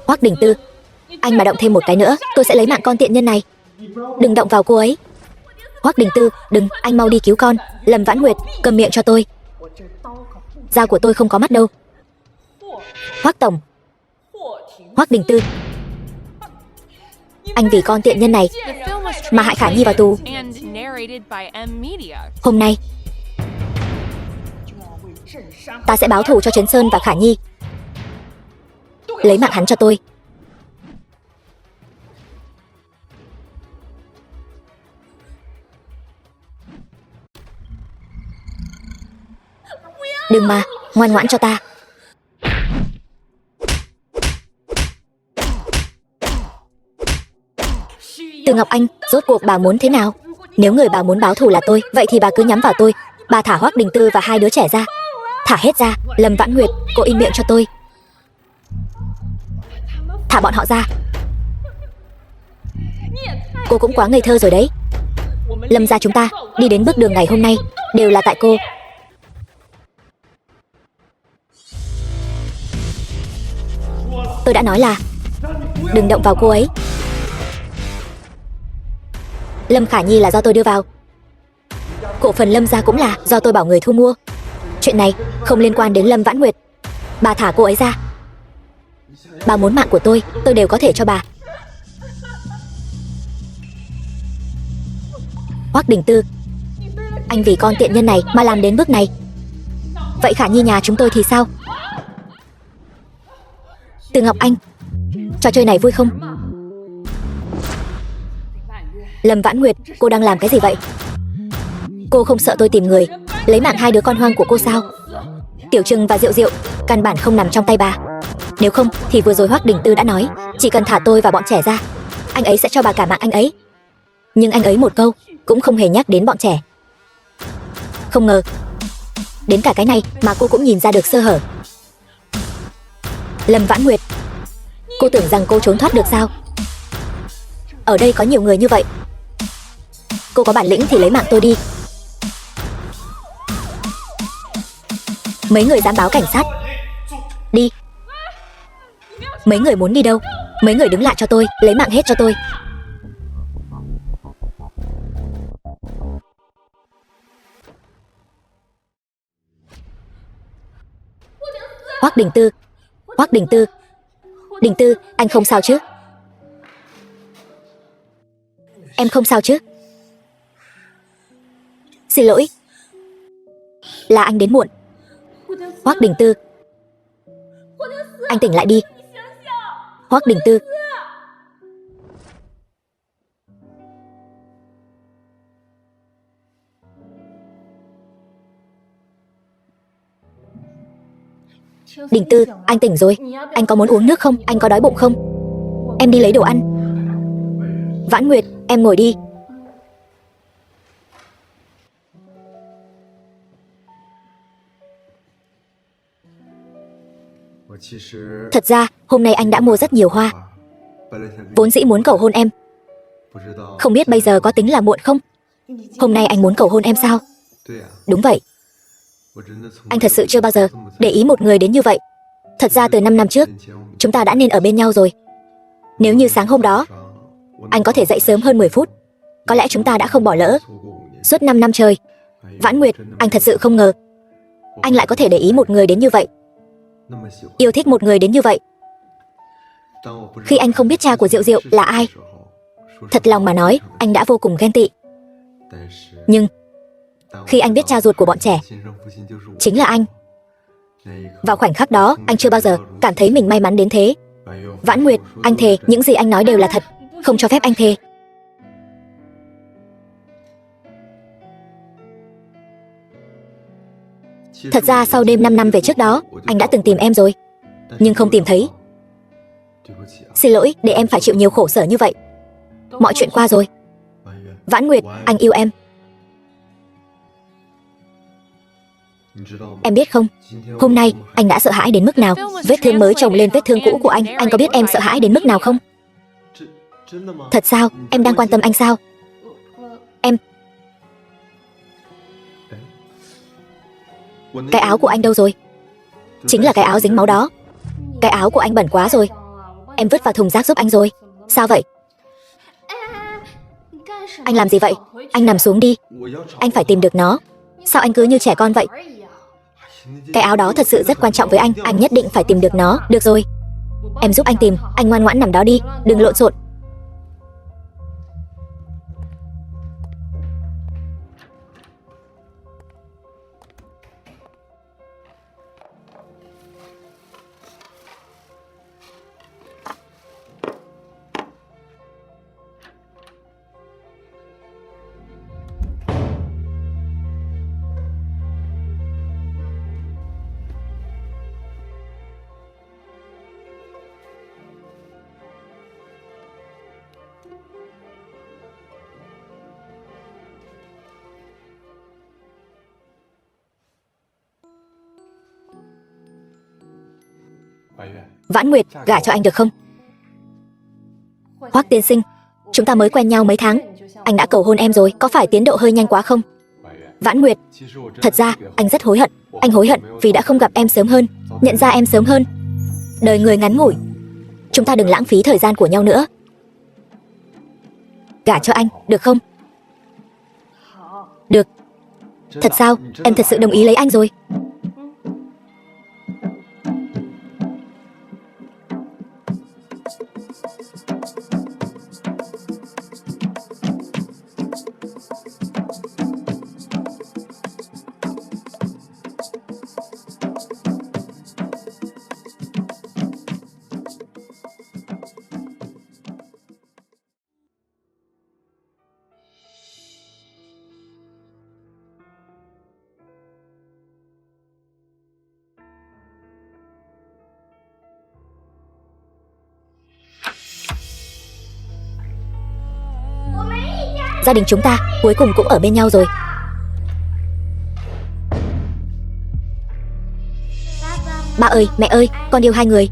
Hoắc Đình Tư, anh mà động thêm một cái nữa, tôi sẽ lấy mạng con tiện nhân này. Đừng động vào cô ấy. Hoắc Đình Tư, đừng, anh mau đi cứu con. Lâm Vãn Nguyệt, cầm miệng cho tôi. Dao của tôi không có mắt đâu. Hoắc tổng. Hoắc Đình Tư, anh vì con tiện nhân này mà hại Khả Nhi vào tù. Hôm nay ta sẽ báo thù cho Trấn Sơn và Khả Nhi. Lấy mạng hắn cho tôi. Đừng mà, ngoan ngoãn cho ta. Từ Ngọc Anh, rốt cuộc bà muốn thế nào? Nếu người bà muốn báo thù là tôi, vậy thì bà cứ nhắm vào tôi. Bà thả Hoắc Đình Tư và hai đứa trẻ ra. Thả hết ra. Lâm Vãn Nguyệt, cô im miệng cho tôi. Thả bọn họ ra. Cô cũng quá ngây thơ rồi đấy. Lâm gia chúng ta đi đến bước đường ngày hôm nay đều là tại cô. Tôi đã nói là đừng động vào cô ấy. Lâm Khả Nhi là do tôi đưa vào. Cổ phần Lâm gia cũng là do tôi bảo người thu mua. Chuyện này không liên quan đến Lâm Vãn Nguyệt. Bà thả cô ấy ra. Bà muốn mạng của tôi đều có thể cho bà. Hoắc Đình Tư, anh vì con tiện nhân này mà làm đến bước này. Vậy Khả Nhi nhà chúng tôi thì sao? Từ Ngọc Anh, trò chơi này vui không? Lâm Vãn Nguyệt, cô đang làm cái gì vậy? Cô không sợ tôi tìm người lấy mạng hai đứa con hoang của cô sao? Tiểu Trừng và Diệu Diệu căn bản không nằm trong tay bà. Nếu không thì vừa rồi Hoắc Đình Tư đã nói chỉ cần thả tôi và bọn trẻ ra, anh ấy sẽ cho bà cả mạng anh ấy. Nhưng anh ấy một câu cũng không hề nhắc đến bọn trẻ. Không ngờ đến cả cái này mà cô cũng nhìn ra được sơ hở. Lâm Vãn Nguyệt, cô tưởng rằng cô trốn thoát được sao? Ở đây có nhiều người như vậy. Cô có bản lĩnh thì lấy mạng tôi đi. Mấy người dám báo cảnh sát? Đi. Mấy người muốn đi đâu? Mấy người đứng lại cho tôi, lấy mạng hết cho tôi. Hoắc Đình Tư, Hoắc Đình Tư, Đình Tư, anh không sao chứ? Em không sao chứ? Xin lỗi, là anh đến muộn. Hoắc Đình Tư, anh tỉnh lại đi. Hoắc Đình Tư, Đình Tư, anh tỉnh rồi. Anh có muốn uống nước không? Anh có đói bụng không? Em đi lấy đồ ăn. Vãn Nguyệt, em ngồi đi. Thật ra, hôm nay anh đã mua rất nhiều hoa. Vốn dĩ muốn cầu hôn em. Không biết bây giờ có tính là muộn không? Hôm nay anh muốn cầu hôn em sao? Đúng vậy. Anh thật sự chưa bao giờ để ý một người đến như vậy. Thật ra từ 5 năm trước, chúng ta đã nên ở bên nhau rồi. Nếu như sáng hôm đó anh có thể dậy sớm hơn 10 phút, có lẽ chúng ta đã không bỏ lỡ suốt 5 năm trời. Vãn Nguyệt, anh thật sự không ngờ anh lại có thể để ý một người đến như vậy, yêu thích một người đến như vậy. Khi anh không biết cha của Diệu Diệu là ai, thật lòng mà nói, anh đã vô cùng ghen tị. Nhưng khi anh biết cha ruột của bọn trẻ chính là anh, vào khoảnh khắc đó, anh chưa bao giờ cảm thấy mình may mắn đến thế. Vãn Nguyệt, anh thề những gì anh nói đều là thật, không cho phép anh thề. Thật ra sau đêm 5 năm về trước đó, anh đã từng tìm em rồi, nhưng không tìm thấy. Xin lỗi để em phải chịu nhiều khổ sở như vậy. Mọi chuyện qua rồi. Vãn Nguyệt, anh yêu em. Em biết không, hôm nay anh đã sợ hãi đến mức nào. Vết thương mới chồng lên vết thương cũ của anh có biết em sợ hãi đến mức nào không? Thật sao, em đang quan tâm anh sao? Em... Cái áo của anh đâu rồi? Chính là cái áo dính máu đó. Cái áo của anh bẩn quá rồi. Em vứt vào thùng rác giúp anh rồi. Sao vậy? Anh làm gì vậy? Anh nằm xuống đi. Anh phải tìm được nó. Sao anh cứ như trẻ con vậy? Cái áo đó thật sự rất quan trọng với anh nhất định phải tìm được nó. Được rồi, em giúp anh tìm. Anh ngoan ngoãn nằm đó đi, đừng lộn xộn. Vãn Nguyệt, gả cho anh được không? Hoắc tiên sinh, chúng ta mới quen nhau mấy tháng, anh đã cầu hôn em rồi, có phải tiến độ hơi nhanh quá không? Vãn Nguyệt, thật ra anh rất hối hận. Anh hối hận vì đã không gặp em sớm hơn, nhận ra em sớm hơn. Đời người ngắn ngủi, chúng ta đừng lãng phí thời gian của nhau nữa. Gả cho anh, được không? Được. Thật sao? Em thật sự đồng ý lấy anh rồi. Gia đình chúng ta cuối cùng cũng ở bên nhau rồi. Ba ơi, mẹ ơi, con yêu hai người.